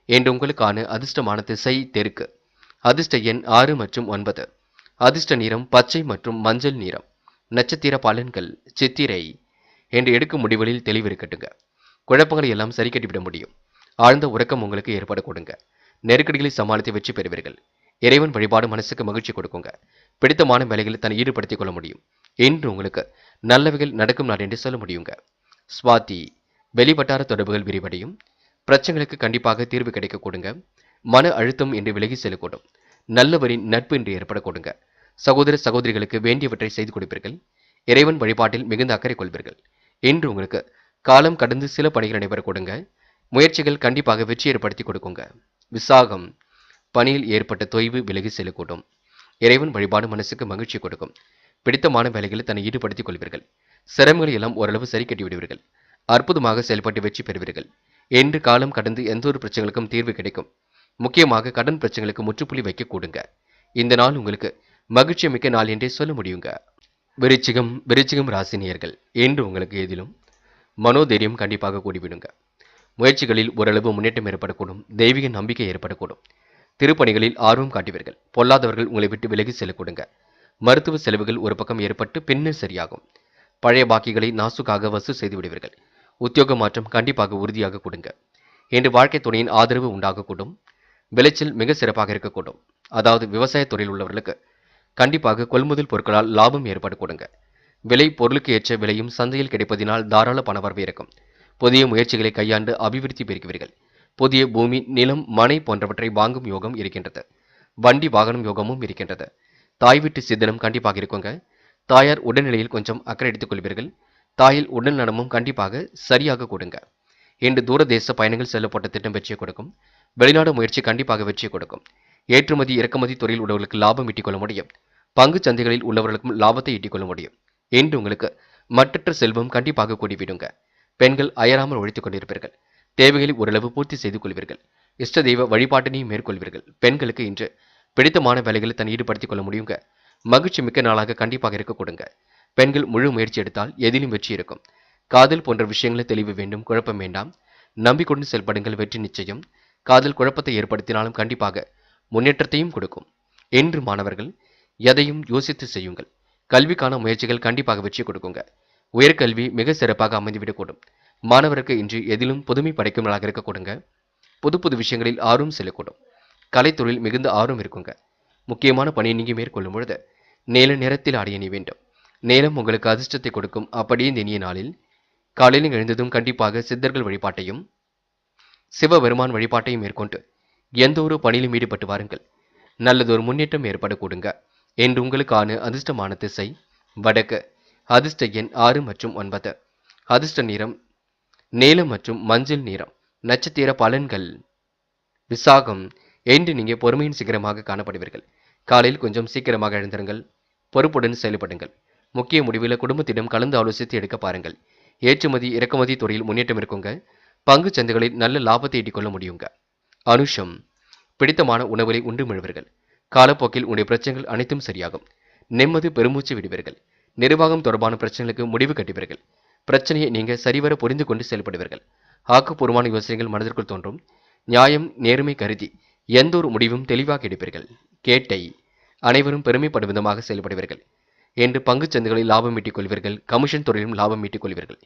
என்று உங்களுக்கான அதிர்ஷ்டமான திசை தெற்கு. அதிர்ஷ்ட எண் 6 மற்றும் 9. அதிர்ஷ்ட நிறம் பச்சை மற்றும் மஞ்சள் நிறம். நட்சத்திர பலன்கள் சித்திரை. என்று எடுக்கும் முடிவுகளில் தெளிவு இருக்கட்டுங்க. குழப்பங்களை எல்லாம் சரி கட்டிவிட முடியும். ஆழ்ந்த உறக்கம் உங்களுக்கு ஏற்பட கொடுங்க. நெருக்கடிகளை சமாளித்து வெற்றி பெறுவீர்கள். இறைவன் வழிபாடு மனசுக்கு மகிழ்ச்சி கொடுக்குங்க. பிடித்தமான வேலைகளில் தன்னை ஈடுபடுத்திக் கொள்ள முடியும். இன்று உங்களுக்கு நல்லவைகள் நடக்கும் நாள் என்று சொல்ல முடியுங்க. சுவாதி. வெளிவட்டார தொடர்புகள் விரிவடையும். பிரச்சனைகளுக்கு கண்டிப்பாக தீர்வு கிடைக்க கொடுங்க. மன அழுத்தம் என்று விலகி செல்லக்கூடும். நல்லவரின் நட்பு என்று ஏற்பட கொடுங்க. சகோதர சகோதரிகளுக்கு வேண்டியவற்றை செய்து கொடுப்பீர்கள். இறைவன் வழிபாட்டில் மிகுந்த அக்கறை கொள்வீர்கள். இன்று உங்களுக்கு காலம் கடந்து சில பணிகள் நடைபெற கொடுங்க. முயற்சிகள் கண்டிப்பாக வெற்றி ஏற்படுத்தி கொடுக்குங்க. விசாகம். பணியில் ஏற்பட்ட தொய்வு விலகி செல்லக்கூடும். இறைவன் வழிபாடு மனசுக்கு மகிழ்ச்சி கொடுக்கும். பிடித்தமான வேலைகளில் தன்னை ஈடுபடுத்திக் கொள்வீர்கள். சிரமங்களை எல்லாம் ஓரளவு சரி கட்டி விடுவீர்கள். அற்புதமாக செயல்பட்டு வெற்றி பெறுவீர்கள். என்று காலம் கடந்து எந்த ஒரு பிரச்சனைகளுக்கும் தீர்வு கிடைக்கும். முக்கியமாக கடன் பிரச்சனைகளுக்கு முற்றுப்புள்ளி வைக்க கூடுங்க. இந்த நாள் உங்களுக்கு மகிழ்ச்சி மிக்க நாள் என்றே சொல்ல முடியுங்க. விருச்சிகம் ராசினியர்கள். என்று உங்களுக்கு எதிலும் மனோதைரியம் கண்டிப்பாக கூடிவிடுங்க. முயற்சிகளில் ஓரளவு முன்னேற்றம் ஏற்படக்கூடும். தெய்வீக நம்பிக்கை ஏற்படக்கூடும். திருப்பணிகளில் ஆர்வம் காட்டுவீர்கள். பொல்லாதவர்கள் உங்களை விட்டு விலகி செல்லக்கூடுங்க. மருத்துவ செலவுகள் ஒரு பக்கம் ஏற்பட்டு பின்னர் சரியாகும். பழைய பாக்கிகளை நாசுக்காக வசூல் செய்து விடுவீர்கள். உத்தியோக மாற்றம் கண்டிப்பாக உறுதியாக கொடுங்க. இன்று வாழ்க்கை துணையின் ஆதரவு உண்டாகக்கூடும். விளைச்சல் மிக சிறப்பாக இருக்கக்கூடும். அதாவது விவசாய துறையில் உள்ளவர்களுக்கு கண்டிப்பாக கொள்முதல் பொருட்களால் லாபம் ஏற்பட கொடுங்க. விலை பொருளுக்கு ஏற்ற விலையும் சந்தையில் கிடைப்பதினால் தாராள பணவரவு இருக்கும். புதிய முயற்சிகளை கையாண்டு அபிவிருத்தி பெருக்குவீர்கள். புதிய பூமி, நிலம், மனை போன்றவற்றை வாங்கும் யோகம் இருக்கின்றது. வண்டி வாகனம் யோகமும் இருக்கின்றது. தாய் வீட்டு சித்தனம் கண்டிப்பாக இருக்குங்க. தாயார் உடல்நிலையில் கொஞ்சம் அக்கறை எடுத்துக் கொள்வீர்கள். தாயில் உடல் நலமும் கண்டிப்பாக சரியாக கொடுங்க. இன்று தூரதேச பயணங்கள் செல்லப்பட்ட திட்டம் வெற்றியை கொடுக்கும். வெளிநாடு முயற்சி கண்டிப்பாக வெற்றியை கொடுக்கும். ஏற்றுமதி இறக்குமதி துறையில் உள்ளவர்களுக்கு லாபம் ஈட்டிக் கொள்ள முடியும். பங்கு சந்தைகளில் உள்ளவர்களுக்கும் லாபத்தை ஈட்டிக் கொள்ள முடியும். இன்று உங்களுக்கு மட்டற்ற செல்வம் கண்டிப்பாக கூடிவிடுங்க. பெண்கள் அயராமல் உழைத்துக் கொண்டிருப்பீர்கள். தேவைகளை ஓரளவு பூர்த்தி செய்து கொள்வீர்கள். இஷ்ட தெய்வ வழிபாட்டினையும் மேற்கொள்வீர்கள். பெண்களுக்கு இன்று பிடித்தமான வேலைகளை தன் ஈடுபடுத்திக் கொள்ள முடியுங்க. மகிழ்ச்சி மிக்க நாளாக கண்டிப்பாக இருக்க கொடுங்க. பெண்கள் முழு முயற்சி எடுத்தால் எதிலும் வெற்றி இருக்கும். காதல் போன்ற விஷயங்களில் தெளிவு வேண்டும். குழப்பம் வேண்டாம். நம்பிக்கொண்டு செயல்படுங்கள். வெற்றி நிச்சயம். காதல் குழப்பத்தை ஏற்படுத்தினாலும் கண்டிப்பாக முன்னேற்றத்தையும் கொடுக்கும். என்று மாணவர்கள் எதையும் யோசித்து செய்யுங்கள். கல்விக்கான முயற்சிகள் கண்டிப்பாக வெற்றி கொடுக்குங்க. உயர்கல்வி மிக சிறப்பாக அமைந்துவிடக்கூடும். மாணவருக்கு இன்று எதிலும் புதுமை படைக்கும் நாளாக இருக்க கொடுங்க. புது புது விஷயங்களில் ஆர்வம் செல்லக்கூடும். கலைத்தொழில் மிகுந்த ஆர்வம் இருக்குங்க. முக்கியமான பணியை நீங்க மேற்கொள்ளும் பொழுது நீல நிறத்தில் ஆடிய நீ வேண்டும். நேரம் உங்களுக்கு அதிர்ஷ்டத்தை கொடுக்கும். அப்படியே இந்த இனிய நாளில் காலையில் எழுந்ததும் கண்டிப்பாக சித்தர்கள் வழிபாட்டையும் சிவபெருமான் வழிபாட்டையும் மேற்கொண்டு எந்த ஒரு பணியிலும் ஈடுபட்டு வாருங்கள். நல்லதொரு முன்னேற்றம் ஏற்பட கொடுங்க. என்று உங்களுக்கான அதிர்ஷ்டமான திசை வடக்கு. அதிர்ஷ்ட எண் 6 மற்றும் 9. அதிர்ஷ்ட நிறம் நீலம் மற்றும் மஞ்சள் நிறம். நட்சத்திர பலன்கள் விசாகம். என்று நீங்க பொறுமையின் சிகரமாக காணப்படுவீர்கள். காலையில் கொஞ்சம் சீக்கிரமாக எழுந்திருங்கள். பொறுப்புடன் செயல்படுங்கள். முக்கிய முடிவில் குடும்பத்திடம் கலந்து ஆலோசித்து எடுக்க பாருங்கள். ஏற்றுமதி இறக்குமதி துறையில் முன்னேற்றம் இருக்குங்க. பங்கு சந்தைகளில் நல்ல லாபத்தை ஈட்டிக்கொள்ள முடியுங்க. அனுஷம். பிடித்தமான உணவுகளை உண்டு மிழ்வீர்கள். காலப்போக்கில் உடைய பிரச்சனைகள் அனைத்தும் சரியாகும். நிம்மதி பெருமூச்சு விடுவீர்கள். நிர்வாகம் தொடர்பான பிரச்சனைகளுக்கு முடிவு கட்டுவீர்கள். பிரச்சனையை நீங்க சரிவர புரிந்து கொண்டு செயல்படுவீர்கள். ஆக்கப்பூர்வமான யோசனைகள் மனதிற்குள் தோன்றும். நியாயம் நேர்மை கருதி எந்த ஒரு முடிவும் தெளிவாக எடுப்பீர்கள். கேட்டை. அனைவரும் பெருமைப்படும் விதமாக செயல்படுவீர்கள். என்று பங்கு சந்தைகளில் லாபம் ஈட்டிக் கொள்வீர்கள். கமிஷன் துறையிலும் லாபம் ஈட்டிக் கொள்வீர்கள்.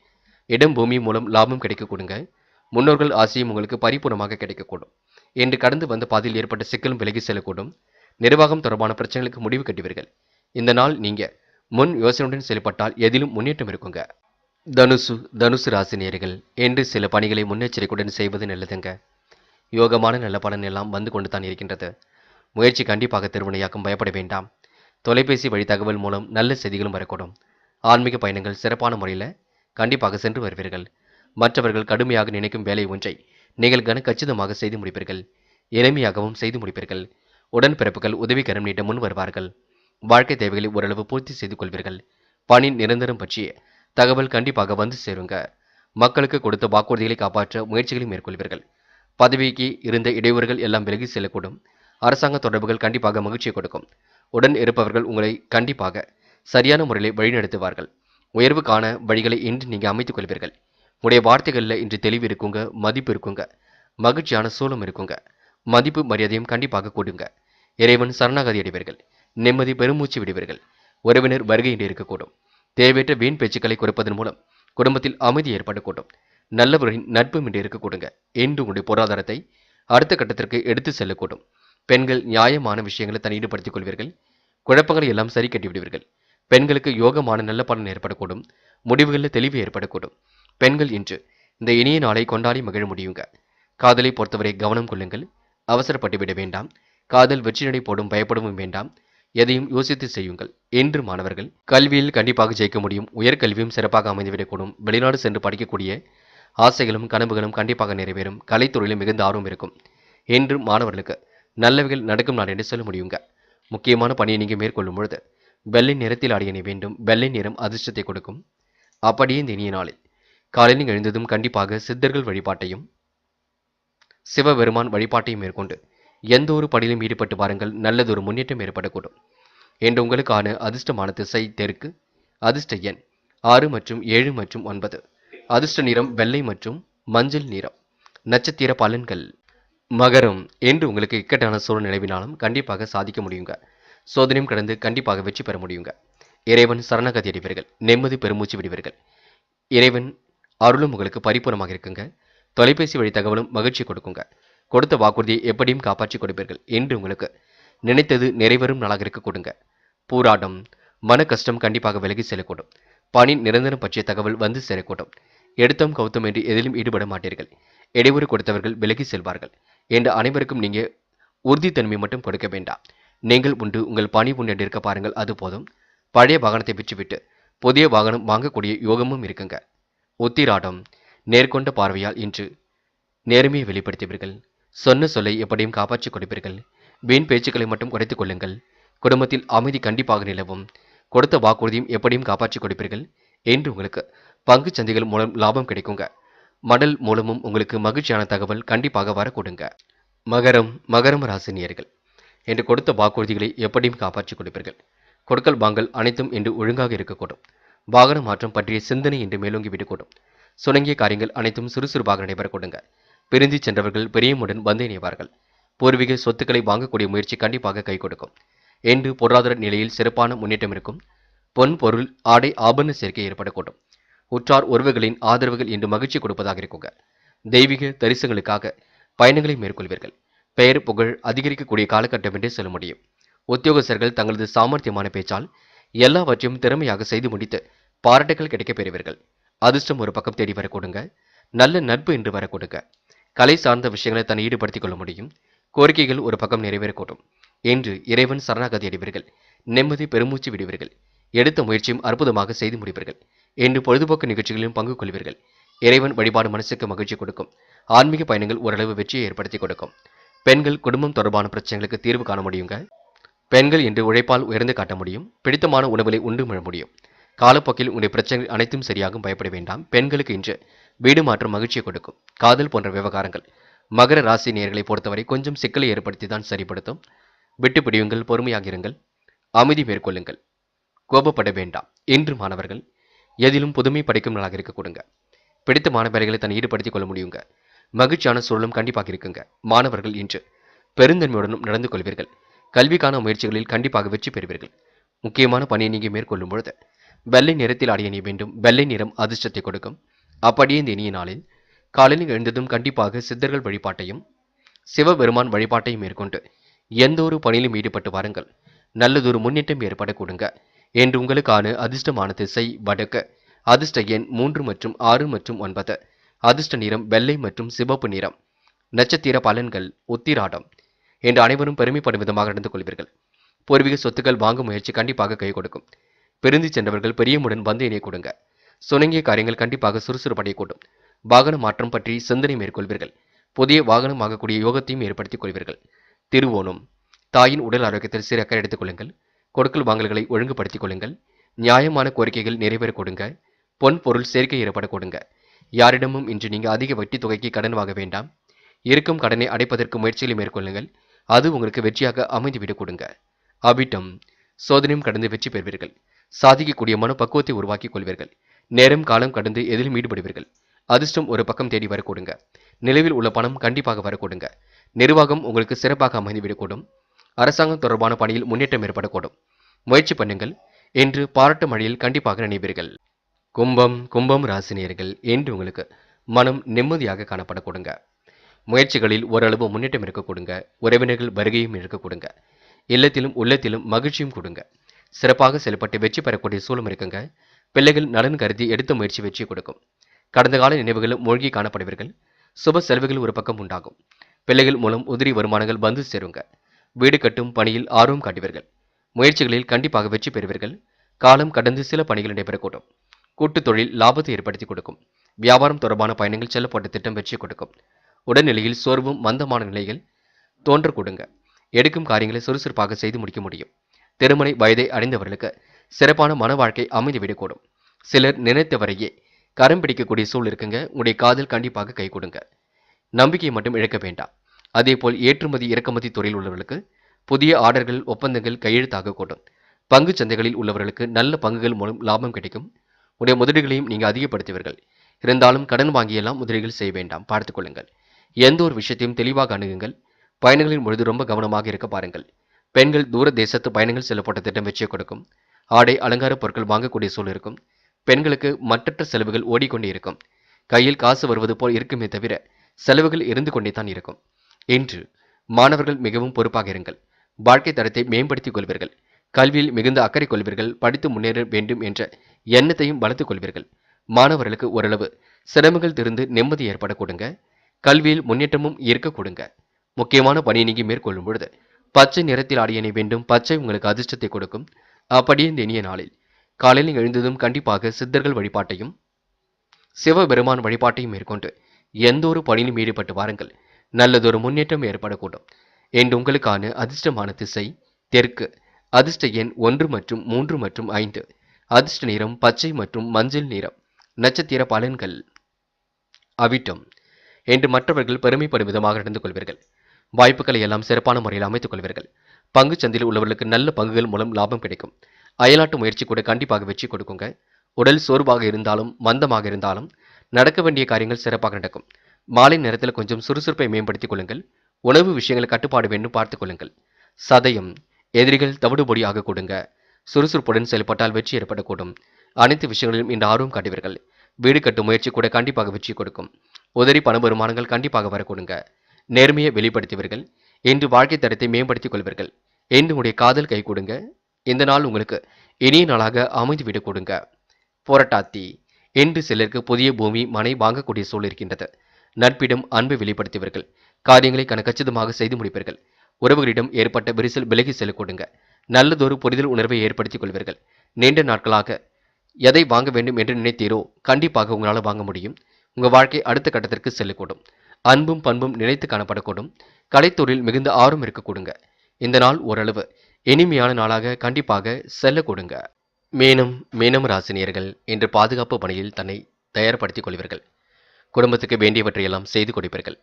இடம் பூமி மூலம் லாபம் கிடைக்க கொடுங்க. முன்னோர்கள் ஆசையும் உங்களுக்கு பரிபூர்ணமாக கிடைக்கக்கூடும். என்று கடந்து வந்த பாதையில் ஏற்பட்ட சிக்கலும் விலகி செல்லக்கூடும். நிர்வாகம் தொடர்பான பிரச்சனைகளுக்கு முடிவு கட்டுவீர்கள். இந்த நாள் நீங்க முன் யோசனையுடன் செயல்பட்டால் எதிலும் முன்னேற்றம் இருக்குங்க. தனுசு ராசி நேயர்கள், என்று சில பணிகளை முன்னெச்சரிக்கையுடன் செய்வது நல்லதுங்க. யோகமான நல்ல பலன் எல்லாம் வந்து கொண்டு தான் இருக்கின்றது. முயற்சி கண்டிப்பாக திருவினையாக்கும், பயப்பட வேண்டாம். தொலைபேசி வழி தகவல் மூலம் நல்ல செய்திகளும் வரக்கூடும். ஆன்மீக பயணங்கள் சிறப்பான முறையில் கண்டிப்பாக சென்று வருவீர்கள். மற்றவர்கள் கடுமையாக நினைக்கும் வேலை ஒன்றை நீங்கள் கச்சிதமாக செய்து முடிப்பீர்கள். எளிமையாகவும் செய்து முடிப்பீர்கள். உடன்பிறப்புகள் உதவிக்கரம் நீட்ட முன் வருவார்கள். வாழ்க்கை தேவைகளை ஓரளவு பூர்த்தி செய்து கொள்வீர்கள். பணி நிரந்தரம் பற்றிய தகவல் கண்டிப்பாக வந்து சேருங்க. மக்களுக்கு கொடுத்த வாக்குறுதிகளை காப்பாற்ற முயற்சிகளை மேற்கொள்வீர்கள். பதவிக்கு இருந்த இடையூறுகள் எல்லாம் விலகி செல்லக்கூடும். அரசாங்க தொடர்புகள் கண்டிப்பாக மகிழ்ச்சியை கொடுக்கும். உடன் இருப்பவர்கள் உங்களை கண்டிப்பாக சரியான முறையில் வழிநடத்துவார்கள். உயர்வுக்கான வழிகளை இன்று நீங்க அமைத்துக் கொள்வீர்கள். உடைய வார்த்தைகளில் இன்று தெளிவு இருக்குங்க, மதிப்பு இருக்குங்க, மகிழ்ச்சியான சூழம் இருக்குங்க. மதிப்பு மரியாதையும் கண்டிப்பாக கூடுங்க. இறைவன் சரணாகதி அடைவீர்கள். நிம்மதி பெருமூச்சு விடுவீர்கள். உறவினர் வருகை இன்று இருக்கக்கூடும். தேவையற்ற வீண் பேச்சுக்களை குறைப்பதன் மூலம் குடும்பத்தில் அமைதி ஏற்படக்கூடும். நல்லவர்களின் நட்பு இன்று இருக்கக்கூடுங்க. இன்று உங்களுடைய பொருளாதாரத்தை அடுத்த கட்டத்திற்கு எடுத்து செல்லக்கூடும். பெண்கள் நியாயமான விஷயங்களை தன் ஈடுபடுத்திக் கொள்வீர்கள். குழப்பங்களை எல்லாம் சரி கட்டி விடுவீர்கள். பெண்களுக்கு யோகமான நல்ல பலன் ஏற்படக்கூடும். முடிவுகளில் தெளிவு ஏற்படக்கூடும். பெண்கள் இன்று இந்த இனிய நாளை கொண்டாடி மகிழ முடியுங்க. காதலை பொறுத்தவரை கவனம் கொள்ளுங்கள். அவசரப்பட்டு விட வேண்டாம். காதல் வெற்றி நடை போடும் பயப்படவும் வேண்டாம். எதையும் யோசித்து செய்யுங்கள். இன்று மாணவர்கள் கல்வியில் கண்டிப்பாக ஜெயிக்க முடியும். உயர்கல்வியும் சிறப்பாக அமைந்துவிடக்கூடும். வெளிநாடு சென்று படிக்கக்கூடிய ஆசைகளும் கனவுகளும் கண்டிப்பாக நிறைவேறும். கலைத்துறையிலும் மிகுந்த ஆர்வம் இருக்கும். இன்று மாணவர்களுக்கு நல்லவைகள் நடக்கும் நாள் என்று சொல்ல முடியுங்க. முக்கியமான பணியை நீங்க மேற்கொள்ளும் பொழுது வெள்ளை நிறத்தில் ஆடியணை வேண்டும். வெள்ளை நிறம் அதிர்ஷ்டத்தை கொடுக்கும். அப்படியே இந்த இனிய நாளில் காலையில் எழுந்ததும் கண்டிப்பாக சித்தர்கள் வழிபாட்டையும் சிவபெருமான் வழிபாட்டையும் மேற்கொண்டு எந்த ஒரு பணியிலும் ஈடுபட்டு பாருங்கள். நல்லதொரு முன்னேற்றம் ஏற்படக்கூடும். என்று உங்களுக்கான அதிர்ஷ்டமான திசை தெற்கு. அதிர்ஷ்ட எண் 6 மற்றும் 7 மற்றும் 9. அதிர்ஷ்ட நிறம் வெள்ளை மற்றும் மஞ்சள் நிறம். நட்சத்திர பலன்கள். மகரம், என்று உங்களுக்கு இக்கட்டான சூழல் நிலவினாலும் கண்டிப்பாக சாதிக்க முடியுங்க. சோதனையும் கடந்து கண்டிப்பாக வெற்றி பெற முடியுங்க. இறைவன் சரணாகதி அடைவீர்கள். நிம்மதி பெருமூச்சு விடுவீர்கள். இறைவன் அருளும் உங்களுக்கு பரிபூர்ணமாக இருக்குங்க. தொலைபேசி வழி தகவலும் மகிழ்ச்சி கொடுக்குங்க. கொடுத்த வாக்குறுதியை எப்படியும் காப்பாற்றி கொடுப்பீர்கள். என்று உங்களுக்கு நினைத்தது நிறைவேறும் நாளாக இருக்க கொடுங்க. போராட்டம், மன கஷ்டம் கண்டிப்பாக விலகி செல்லக்கூடும். பணி நிரந்தரம் பற்றிய தகவல் வந்து சேரக்கூடும். எடுத்தம் கவுத்தம் என்று எதிலும் ஈடுபட மாட்டீர்கள். இடையூறு கொடுத்தவர்கள் விலகி செல்வார்கள். என்று அனைவருக்கும் நீங்க உறுதித்தன்மை மட்டும் கொடுக்க வேண்டாம். நீங்கள் உண்டு, உங்கள் பணி உண்டு இருக்க பாருங்கள், அது போதும். பழைய வாகனத்தை விற்றுவிட்டு புதிய வாகனம் வாங்கக்கூடிய யோகமும் இருக்குங்க. உத்திராடம், நேர்கொண்ட பார்வையால் இன்று நேர்மையை வெளிப்படுத்துவீர்கள். சொன்ன சொல்லை எப்படியும் காப்பாற்றிக் கொடுப்பீர்கள். வீண் பேச்சுக்களை மட்டும் குறைத்துக் கொள்ளுங்கள். குடும்பத்தில் அமைதி கண்டிப்பாக நிலவும். கொடுத்த வாக்குறுதியும் எப்படியும் காப்பாற்றிக் கொடுப்பீர்கள். என்று உங்களுக்கு பங்கு சந்தைகள் மூலம் லாபம் கிடைக்குங்க. மடல் மூலமும் உங்களுக்கு மகிழ்ச்சியான தகவல் கண்டிப்பாக வரக்கூடுங்க. மகரம் ராசினியர்கள், என்று கொடுத்த வாக்குறுதிகளை எப்படியும் காப்பாற்றிக் கொடுப்பீர்கள். கொடுக்கல் வாங்கல் அனைத்தும் இன்று ஒழுங்காக இருக்கக்கூடும். வாகன மாற்றம் பற்றிய சிந்தனை இன்று மேலோங்கி விடக்கூடும். சுணங்கிய காரியங்கள் அனைத்தும் சுறுசுறுப்பாக நடைபெறக்கூடுங்க. பிரிந்து சென்றவர்கள் பிரியமுடன் வந்து இணைவார்கள். பூர்வீக சொத்துக்களை வாங்கக்கூடிய முயற்சி கண்டிப்பாக கை கொடுக்கும். என்று பொருளாதார நிலையில் சிறப்பான முன்னேற்றம் இருக்கும். பொன் பொருள் ஆடை ஆபரண சேர்க்கை ஏற்படக்கூடும். உற்றார் உறவுகளின் ஆதரவுகள் இன்று மகிழ்ச்சி கொடுப்பதாக இருக்குங்க. தெய்வீக தரிசனங்களுக்காக பயணங்களை மேற்கொள்வீர்கள். பெயர் புகழ் அதிகரிக்கக்கூடிய காலகட்டம் என்றே சொல்ல முடியும். உத்தியோகஸ்தர்கள் தங்களது சாமர்த்தியமான பேச்சால் எல்லாவற்றையும் திறமையாக செய்து முடித்து பாராட்டுகள் கிடைக்கப் பெறுவீர்கள். அதிர்ஷ்டம் ஒரு பக்கம் தேடி வரக்கூடுங்க. நல்ல நட்பு என்று வரக்கூடுங்க. கலை சார்ந்த விஷயங்களை தன்னை ஈடுபடுத்திக் கொள்ள முடியும். கோரிக்கைகள் ஒரு பக்கம் நிறைவேறக்கூடும். என்று இறைவன் சரணாகதி அடைவீர்கள். நிம்மதி பெருமூச்சு விடுவீர்கள். எடுத்த முயற்சியும் அற்புதமாக செய்து முடிப்பீர்கள். என்று பொழுதுபோக்கு நிகழ்ச்சிகளிலும் பங்கு கொள்வீர்கள். இறைவன் வழிபாடு மனசுக்கு மகிழ்ச்சி கொடுக்கும். ஆன்மீக பயணங்கள் ஓரளவு வெற்றியை ஏற்படுத்தி கொடுக்கும். பெண்கள் குடும்பம் தொடர்பான பிரச்சனைகளுக்கு தீர்வு காண முடியுங்க. பெண்கள் இன்று உழைப்பால் உயர்ந்து காட்ட முடியும். பிடித்தமான உணவுகளை உண்டு மழ முடியும். காலப்போக்கில் உங்களுடைய பிரச்சனைகள் அனைத்தும் சரியாகும், பயப்பட வேண்டாம். பெண்களுக்கு இன்று வீடு மாற்றம் மகிழ்ச்சியை கொடுக்கும். காதல் போன்ற விவகாரங்கள் மகர ராசி நேயர்களை பொறுத்தவரை கொஞ்சம் சிக்கலை ஏற்படுத்தி தான் சரிப்படுத்தும். விட்டு பிடியுங்கள், பொறுமையாக இருங்கள், அமைதி மேற்கொள்ளுங்கள், கோபப்பட வேண்டாம். இன்று மாணவர்கள் எதிலும் புதுமை படைக்கும் நாளாக இருக்க கொடுங்க. பிடித்தமான வேலைகளை தன்னை ஈடுபடுத்திக் கொள்ள முடியுங்க. மகிழ்ச்சியான சூழலும் கண்டிப்பாக இருக்குங்க. மாணவர்கள் இன்று பெருந்தன்மையுடனும் நடந்து கொள்வீர்கள். கல்விக்கான முயற்சிகளில் கண்டிப்பாக வெற்றி பெறுவீர்கள். முக்கியமான பணியை நீங்க மேற்கொள்ளும் பொழுது வெள்ளை நிறத்தில் ஆடிய நீ வேண்டும். வெள்ளை நிறம் அதிர்ஷ்டத்தை கொடுக்கும். அப்படியே இந்த இனிய நாளில் காலையில் எழுந்ததும் கண்டிப்பாக சித்தர்கள் வழிபாட்டையும் சிவபெருமான் வழிபாட்டையும் மேற்கொண்டு எந்த ஒரு பணியிலும் ஈடுபட்டு வாருங்கள். நல்லதொரு முன்னேற்றம் ஏற்பட கொடுங்க. என்று உங்களுக்கான அதிர்ஷ்டமான திசை வடக்கு. அதிர்ஷ்ட எண் 3 மற்றும் 6 மற்றும் 9. அதிர்ஷ்ட நிறம் வெள்ளை மற்றும் சிவப்பு நிறம். நட்சத்திர பலன்கள் உத்திராடம். என்று அனைவரும் பெருமைப்படும் விதமாக நடந்து கொள்வீர்கள். பூர்வீக சொத்துக்கள் வாங்கும் முயற்சி கண்டிப்பாக கை கொடுக்கும். பிரிந்து சென்றவர்கள் பெரியமுடன் வந்து இணை கொடுங்க. சுணங்கிய காரியங்கள் கண்டிப்பாக சுறுசுறுப்படைய கூடும். வாகன மாற்றம் பற்றி சிந்தனை மேற்கொள்வீர்கள். புதிய வாகனம் வாங்கக்கூடிய யோகத்தையும் ஏற்படுத்திக் கொள்வீர்கள். திருவோணம். தாயின் உடல் ஆரோக்கியத்தில் சிறு அக்கறை எடுத்துக் கொள்ளுங்கள். கொடுக்கல் வாங்கல்களை ஒழுங்குபடுத்திக் கொள்ளுங்கள். நியாயமான கோரிக்கைகள் நிறைவேற கொடுங்க. பொன் பொருள் சேர்க்கை ஏற்பட கொடுங்க. யாரிடமும் இன்று நீங்க அதிக வட்டி தொகைக்கு கடன் வாங்க வேண்டாம். இருக்கும் கடனை அடைப்பதற்கு முயற்சிகளை மேற்கொள்ளுங்கள். அது உங்களுக்கு வெற்றியாக அமைந்துவிடக் கொடுங்க. அபிட்டம். சோதனையும் கடந்து வெற்றி பெறுவீர்கள். சாதிக்கக்கூடிய மனப்பக்குவத்தை உருவாக்கிக் கொள்வீர்கள். நேரம் காலம் கடந்து எதிலும் ஈடுபடுவீர்கள். அதிர்ஷ்டம் ஒரு பக்கம் தேடி வர கொடுங்க. நிலவில் உள்ள பணம் கண்டிப்பாக வர கொடுங்க. நிர்வாகம் உங்களுக்கு சிறப்பாக அமைந்துவிடக்கூடும். அரசாங்கம் தொடர்பான பணியில் முன்னேற்றம் ஏற்படக்கூடும். முயற்சி பண்ணுங்கள். என்று பாராட்டு மழையில் கண்டிப்பாக நினைவீர்கள். கும்பம் ராசினியர்கள். என்று உங்களுக்கு மனம் நிம்மதியாக காணப்பட கொடுங்க. முயற்சிகளில் ஓரளவு முன்னேற்றம் இருக்க கொடுங்க. உறவினர்கள் வருகையும் இருக்க கொடுங்க. இல்லத்திலும் உள்ளத்திலும் மகிழ்ச்சியும் கொடுங்க. சிறப்பாக செயல்பட்டு வெற்றி பெறக்கூடிய சூழலும் இருக்குங்க. பிள்ளைகள் நலன் கருதி எடுத்த முயற்சி வெற்றி கொடுக்கும். கடந்த கால நினைவுகளும் மூழ்கி காணப்படுவீர்கள். சுப செலவுகள் ஒரு பக்கம் உண்டாகும். பிள்ளைகள் மூலம் உதிரி வருமானங்கள் வந்து சேருங்க. வீடு கட்டும் பணியில் ஆர்வம் காட்டுவீர்கள். முயற்சிகளில் கண்டிப்பாக வெற்றி பெறுவீர்கள். காலம் கடந்து சில பணிகள் நடைபெறக்கூடும். கூட்டுத் தொழில் லாபத்தை ஏற்படுத்தி கொடுக்கும். வியாபாரம் தொடர்பான பயணங்கள் செல்லப்பட்ட திட்டம் வெற்றி கொடுக்கும். உடல்நிலையில் சோர்வும் மந்தமான நிலைகள் தோன்ற கொடுங்க. எடுக்கும் காரியங்களை சுறுசுறுப்பாக செய்து முடிக்க முடியும். திருமண வயதை அடைந்தவர்களுக்கு சிறப்பான மன வாழ்க்கை அமைந்துவிடக்கூடும். சிலர் நினைத்தவரையே கரம் பிடிக்கக்கூடிய சூழல் இருக்குங்க. உங்களுடைய காதல் கண்டிப்பாக கை கொடுங்க. நம்பிக்கையை மட்டும் இழக்க வேண்டாம். அதேபோல் ஏற்றுமதி இறக்குமதி துறையில் உள்ளவர்களுக்கு புதிய ஆர்டர்கள் ஒப்பந்தங்கள் கையெழுத்தாக கூடும். பங்கு சந்தைகளில் உள்ளவர்களுக்கு நல்ல பங்குகள் மூலம் லாபம் கிடைக்கும். உடைய முதலீடுகளையும் நீங்கள் அதிகப்படுத்துவீர்கள். இருந்தாலும் கடன் வாங்கியெல்லாம் முதலீடுகள் செய்ய வேண்டாம், பார்த்துக் கொள்ளுங்கள். எந்த ஒரு விஷயத்தையும் தெளிவாக அணுகுங்கள். பயணங்களின் பொழுது ரொம்ப கவனமாக இருக்க பாருங்கள். பெண்கள் தூர தேசத்து பயணங்கள் செல்லப்பட்ட திட்டம் வெற்றியை கொடுக்கும். ஆடை அலங்கார பொருட்கள் வாங்கக்கூடிய சூழல் இருக்கும். பெண்களுக்கு மற்றற்ற செலவுகள் ஓடிக்கொண்டே இருக்கும். கையில் காசு வருவது போல் இருக்குமே தவிர செலவுகள் இருந்து கொண்டே தான் இருக்கும். இன்று மாணவர்கள் மிகவும் பொறுப்பாக இருங்கள். வாழ்க்கை தரத்தை மேம்படுத்திக் கொள்வீர்கள். கல்வியில் மிகுந்த அக்கறை கொள்வீர்கள். படித்து முன்னேற வேண்டும் என்ற எண்ணத்தையும் வளர்த்துக் கொள்வீர்கள். மாணவர்களுக்கு ஓரளவு சிரமங்கள் திருந்து நிம்மதி ஏற்பட கொடுங்க. கல்வியில் முன்னேற்றமும் இருக்க கொடுங்க. முக்கியமான பணியை நீங்கி மேற்கொள்ளும் பொழுது பச்சை நிறத்தில் ஆடிய எண்ணெய் வேண்டும். பச்சை உங்களுக்கு அதிர்ஷ்டத்தை கொடுக்கும். அப்படியே இந்த இனிய நாளில் காலையில் எழுந்ததும் கண்டிப்பாக சித்தர்கள் வழிபாட்டையும் சிவபெருமான் வழிபாட்டையும் மேற்கொண்டு எந்த ஒரு பணியிலும் ஈடுபட்டு வாருங்கள். நல்லதொரு முன்னேற்றம் ஏற்படக்கூடும். என்று உங்களுக்கான அதிர்ஷ்டமான திசை தெற்கு. அதிர்ஷ்ட எண் 1 மற்றும் 3 மற்றும் 5. அதிர்ஷ்ட நிறம் பச்சை மற்றும் மஞ்சள் நிறம். நட்சத்திர பலன்கள் அவிட்டம். என்று மற்றவர்கள் பெருமைப்படும் விதமாக நடந்து கொள்வீர்கள். வாய்ப்புகளை எல்லாம் சிறப்பான முறையில் அமைத்துக் கொள்வீர்கள். பங்கு சந்தையில் உள்ளவர்களுக்கு நல்ல பங்குகள் மூலம் லாபம் கிடைக்கும். அயலாட்டு முயற்சி கூட கண்டிப்பாக வெற்றி கொடுக்குங்க. உடல் சோர்வாக இருந்தாலும் மந்தமாக இருந்தாலும் நடக்க வேண்டிய காரியங்கள் சிறப்பாக நடக்கும். மாலை நேரத்தில் கொஞ்சம் சுறுசுறுப்பை மேம்படுத்திக் கொள்ளுங்கள். உணவு விஷயங்கள் கட்டுப்பாடு வேண்டும், பார்த்துக் கொள்ளுங்கள். சதயம். எதிரிகள் தவிடுபொடி ஆக கொடுங்க. சுறுசுறுப்புடன் செயல்பட்டால் வெற்றி ஏற்படக்கூடும். அனைத்து விஷயங்களிலும் இந்த ஆர்வம் காட்டுவீர்கள். வீடு கட்டும் முயற்சி கூட கண்டிப்பாக வெற்றி கொடுக்கும். உதறி பண வருமானங்கள் கண்டிப்பாக வர கொடுங்க. நேர்மையை வெளிப்படுத்துவீர்கள். இன்று வாழ்க்கை தரத்தை மேம்படுத்திக் கொள்வீர்கள். என்று உங்களுடைய காதல் கை கொடுங்க. இந்த நாள் உங்களுக்கு இனிய நாளாக அமைந்துவிடக் கொடுங்க. போராட்டாத்தி. என்று சிலருக்கு புதிய பூமி மனை வாங்கக்கூடிய சூழல் இருக்கின்றது. நட்பிடம் அன்பை வெளிப்படுத்துவீர்கள். காரியங்களை கச்சிதமாக செய்து முடிப்பீர்கள். உறவுகளிடம் ஏற்பட்ட விரிசல் விலகி செல்ல கொடுங்க. நல்லதொரு புரிதல் உணர்வை ஏற்படுத்திக் கொள்வீர்கள். நீண்ட நாட்களாக எதை வாங்க வேண்டும் என்று நினைத்தீரோ கண்டிப்பாக உங்களால் வாங்க முடியும். உங்கள் வாழ்க்கை அடுத்த கட்டத்திற்கு செல்லக்கூடும். அன்பும் பண்பும் நினைத்து காணப்படக்கூடும். கலைத்தொழில் மிகுந்த ஆர்வம் இருக்க கொடுங்க. இந்த நாள் ஓரளவு இனிமையான நாளாக கண்டிப்பாக செல்ல கொடுங்க. மீனம் ராசினியர்கள் இன்று பாதுகாப்பு பணியில் தன்னை தயார்படுத்திக் கொள்வீர்கள். குடும்பத்துக்கு வேண்டியவற்றையெல்லாம் செய்து கொடுப்பீர்கள்.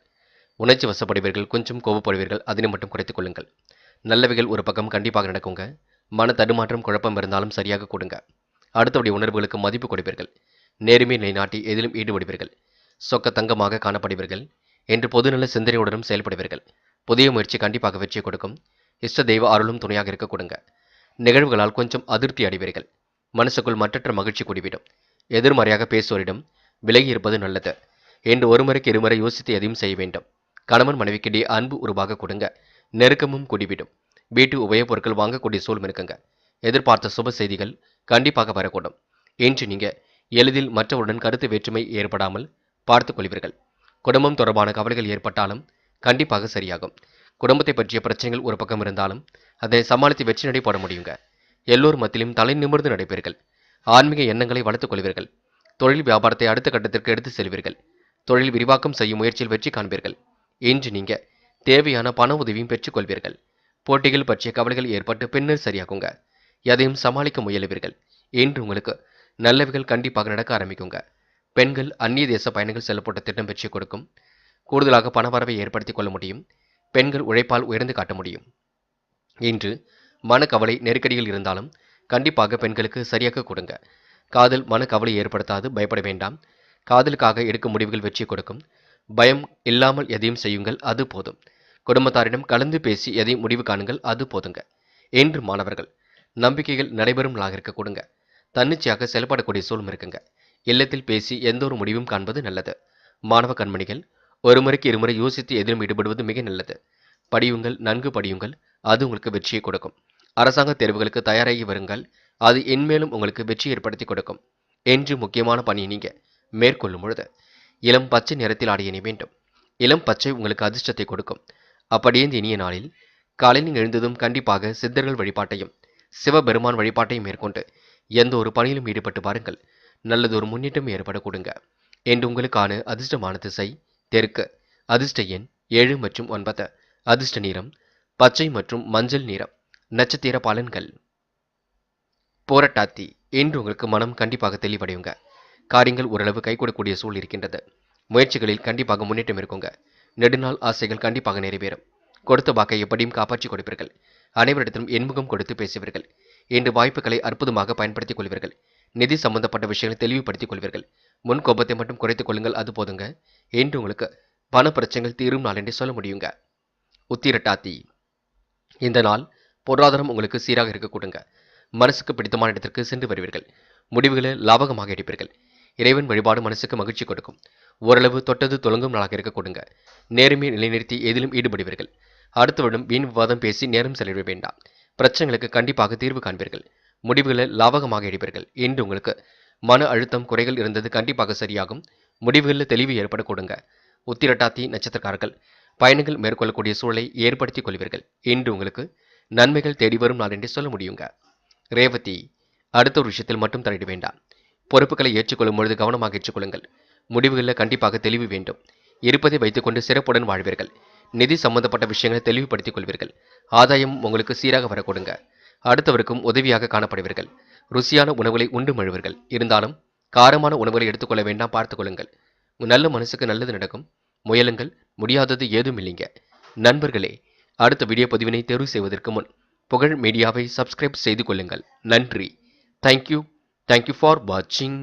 உணர்ச்சி வசப்படுவீர்கள். கொஞ்சம் கோபப்படுவீர்கள். அதனை மட்டும் குறைத்துக் கொள்ளுங்கள். நல்லவைகள் ஒரு பக்கம் கண்டிப்பாக நடக்குங்க. மன தடுமாற்றம் குழப்பம் இருந்தாலும் சரியாக கொடுங்க. அடுத்தவருடைய உணர்வுகளுக்கு மதிப்பு கொடுப்பீர்கள். நேர்மை நிலைநாட்டி எதிலும் ஈடுபடுவீர்கள். சொக்க தங்கமாக காணப்படுவீர்கள். என்று பொதுநல சிந்தனையுடனும் செயல்படுவீர்கள். புதிய முயற்சி கண்டிப்பாக வெற்றி கொடுக்கும். இஷ்ட தெய்வ அருளும் துணையாக இருக்க கொடுங்க. நிகழ்வுகளால் கொஞ்சம் அதிருப்தி அடைவீர்கள். மனசுக்குள் மற்றற்ற மகிழ்ச்சி கூடிவிடும். எதிர்மறையாக பேசுவோரிடம் விலகி இருப்பது நல்லது. என்று ஒருமுறைக்கு இருமுறை யோசித்து எதையும் செய்ய வேண்டும். கணவன் மனைவிக்கிடையே அன்பு உருவாக கொடுங்க. நெருக்கமும் கூடிவிடும். வீட்டு உபயோகப் பொருட்கள் வாங்கக்கூடிய சூழல் இருக்குங்க. எதிர்பார்த்த சுப செய்திகள் கண்டிப்பாக வரக்கூடும். இன்று நீங்க எளிதில் மற்றவருடன் கருத்து வேற்றுமை ஏற்படாமல் பார்த்துக் கொள்வீர்கள். குடும்பம் தொடர்பான கவலைகள் ஏற்பட்டாலும் கண்டிப்பாக சரியாகும். குடும்பத்தை பற்றிய பிரச்சனைகள் ஒரு பக்கம் இருந்தாலும் அதை சமாளித்து வெற்றி நடை போட முடியுங்க. எல்லோர் மத்தியிலும் தலை நிமிர்ந்து நடைபெறுங்கள். ஆன்மீக எண்ணங்களை வளர்த்துக் கொள்வீர்கள். தொழில் வியாபாரத்தை அடுத்த கட்டத்திற்கு எடுத்து செல்வீர்கள். தொழில் விரிவாக்கம் செய்யும் முயற்சியில் வெற்றி காண்பீர்கள். இன்று நீங்க தேவையான பண உதவியும் பெற்றுக் கொள்வீர்கள். போட்டிகள் பற்றிய கவலைகள் ஏற்பட்டு பின்னர் சரியாகுங்க. எதையும் சமாளிக்க முயலுவீர்கள். இன்று உங்களுக்கு நல்லவைகள் கண்டிப்பாக நடக்க ஆரம்பிக்குங்க. பெண்கள் அந்நிய தேச பயணங்கள் செல்லப்பட்ட திட்டம் வெற்றி கொடுக்கும். கூடுதலாக பணவரவை ஏற்படுத்திக் கொள்ள முடியும். பெண்கள் உழைப்பால் உயர்ந்து காட்ட முடியும். இன்று மனக்கவலை நெருக்கடிகள் இருந்தாலும் கண்டிப்பாக பெண்களுக்கு சரியாக கொடுங்க. காதல் மனக்கவலை ஏற்படுத்தாது, பயப்பட வேண்டாம். காதலுக்காக எடுக்கும் முடிவுகள் வெற்றி கொடுக்கும். பயம் இல்லாமல் எதையும் செய்யுங்கள், அது போதும். குடும்பத்தாரிடம் கலந்து பேசி எதையும் முடிவு காணுங்கள், அது போதுங்க. இன்று மாணவர்கள் நம்பிக்கைகள் நடைபெறும் நாளாக இருக்க கொடுங்க. தன்னிச்சையாக செயல்படக்கூடிய சூழலும் இருக்குங்க. இல்லத்தில் பேசி எந்த ஒரு முடிவும் காண்பது நல்லது. மாணவ கண்மணிகள் ஒரு முறைக்கு இருமுறை யோசித்து எதிலும் ஈடுபடுவது மிக நல்லது. படியுங்கள், நன்கு படியுங்கள், அது உங்களுக்கு வெற்றியை கொடுக்கும். அரசாங்க தேர்வுகளுக்கு தயாராகி வருங்கள், அது இன்மேலும் உங்களுக்கு வெற்றி ஏற்படுத்தி கொடுக்கும். என்று முக்கியமான பணியை நீங்க மேற்கொள்ளும் பொழுது இளம் பச்சை நிறத்தில் ஆடை அணிய வேண்டும். இளம் பச்சை உங்களுக்கு அதிர்ஷ்டத்தை கொடுக்கும். அப்படியே இந்த இனிய நாளில் காலையில் எழுந்ததும் கண்டிப்பாக சித்தர்கள் வழிபாட்டையும் சிவபெருமான் வழிபாட்டையும் மேற்கொண்டு எந்த ஒரு பணியிலும் ஈடுபட்டு பாருங்கள். நல்லதொரு முன்னேற்றம் ஏற்பட கொடுங்க. என்று உங்களுக்கான அதிர்ஷ்டமான திசை தெற்கு. அதிர்ஷ்ட எண் 7 மற்றும் 9. அதிர்ஷ்ட நிறம் பச்சை மற்றும் மஞ்சள் நிறம். நட்சத்திர பலன்கள். போராட்டாத்தி. இன்று உங்களுக்கு மனம் கண்டிப்பாக தெளிவடையுங்க. காரியங்கள் ஓரளவு கைகூடக்கூடிய சூழல் இருக்கின்றது. முயற்சிகளில் கண்டிப்பாக முன்னேற்றம் இருக்குங்க. நெடுநாள் ஆசைகள் கண்டிப்பாக நிறைவேறும். கொடுத்த வாக்கை எப்படியும் காப்பாற்றி கொடுப்பீர்கள். அனைவரிடத்திலும் எண்முகம் கொடுத்து பேசுவீர்கள். இன்று வாய்ப்புகளை அற்புதமாக பயன்படுத்திக் கொள்வீர்கள். நிதி சம்பந்தப்பட்ட விஷயங்களை தெளிவுபடுத்திக் கொள்வீர்கள். முன் கோபத்தை மட்டும் குறைத்துக் கொள்ளுங்கள், அது போதுங்க. இன்று உங்களுக்கு பண பிரச்சனைகள் தீரும் நாள் என்று சொல்ல முடியுங்க. உத்திரட்டாத்தி. இந்த நாள் பொருளாதாரம் உங்களுக்கு சீராக இருக்க கொடுங்க. மனசுக்கு பிடித்தமான இடத்திற்கு சென்று வருவீர்கள். முடிவுகளை லாபகமாக எடுப்பீர்கள். இறைவன் வழிபாடு மனசுக்கு மகிழ்ச்சி கொடுக்கும். ஓரளவு தொட்டது தொடங்கும் நாளாக இருக்க கொடுங்க. நேர்மையை நிலைநிறுத்தி எதிலும் ஈடுபடுவீர்கள். அடுத்தவரிடம் வீண் விவாதம் பேசி நேரம் செலவிட வேண்டாம். பிரச்சனைகளுக்கு கண்டிப்பாக தீர்வு காண்பீர்கள். முடிவுகளை லாபகமாக எடுப்பீர்கள். இன்று உங்களுக்கு மன அழுத்தம் குறைகள் இருந்தது கண்டிப்பாக சரியாகும். முடிவுகளில் தெளிவு ஏற்பட கொடுங்க. உத்திரட்டாத்தி நட்சத்திரக்காரர்கள் பயணங்கள் மேற்கொள்ளக்கூடிய சூழலை ஏற்படுத்திக் கொள்வீர்கள். இன்று உங்களுக்கு நன்மைகள் தேடி வரும் நாள் என்று சொல்ல முடியுங்க. ரேவதி. அடுத்த ஒரு விஷயத்தில் மட்டும் தலையிட வேண்டாம். பொறுப்புகளை ஏற்றுக்கொள்ளும் பொழுது கவனமாக ஏற்றுக்கொள்ளுங்கள். முடிவுகளில் கண்டிப்பாக தெளிவு வேண்டும். இருப்பதை வைத்துக்கொண்டு சிறப்புடன் வாழ்வீர்கள். நிதி சம்பந்தப்பட்ட விஷயங்களை தெளிவுபடுத்திக் கொள்வீர்கள். ஆதாயம் உங்களுக்கு சீராக வர கொடுங்க. அடுத்தவருக்கும் உதவியாக காணப்படுவீர்கள். ருசியான உணவுகளை உண்டு மழுவீர்கள். இருந்தாலும் காரமான உணவுகளை எடுத்துக்கொள்ள வேண்டாம், பார்த்துக் கொள்ளுங்கள். நல்ல மனசுக்கு நல்லது நடக்கும். முயலுங்கள், முடியாதது ஏதும் இல்லைங்க. நண்பர்களே, அடுத்த வீடியோ பதிவினை தேர்வு செய்வதற்கு முன் புகழ் மீடியாவை சப்ஸ்கிரைப் செய்து கொள்ளுங்கள். நன்றி. தேங்க்யூ ஃபார் வாட்சிங்.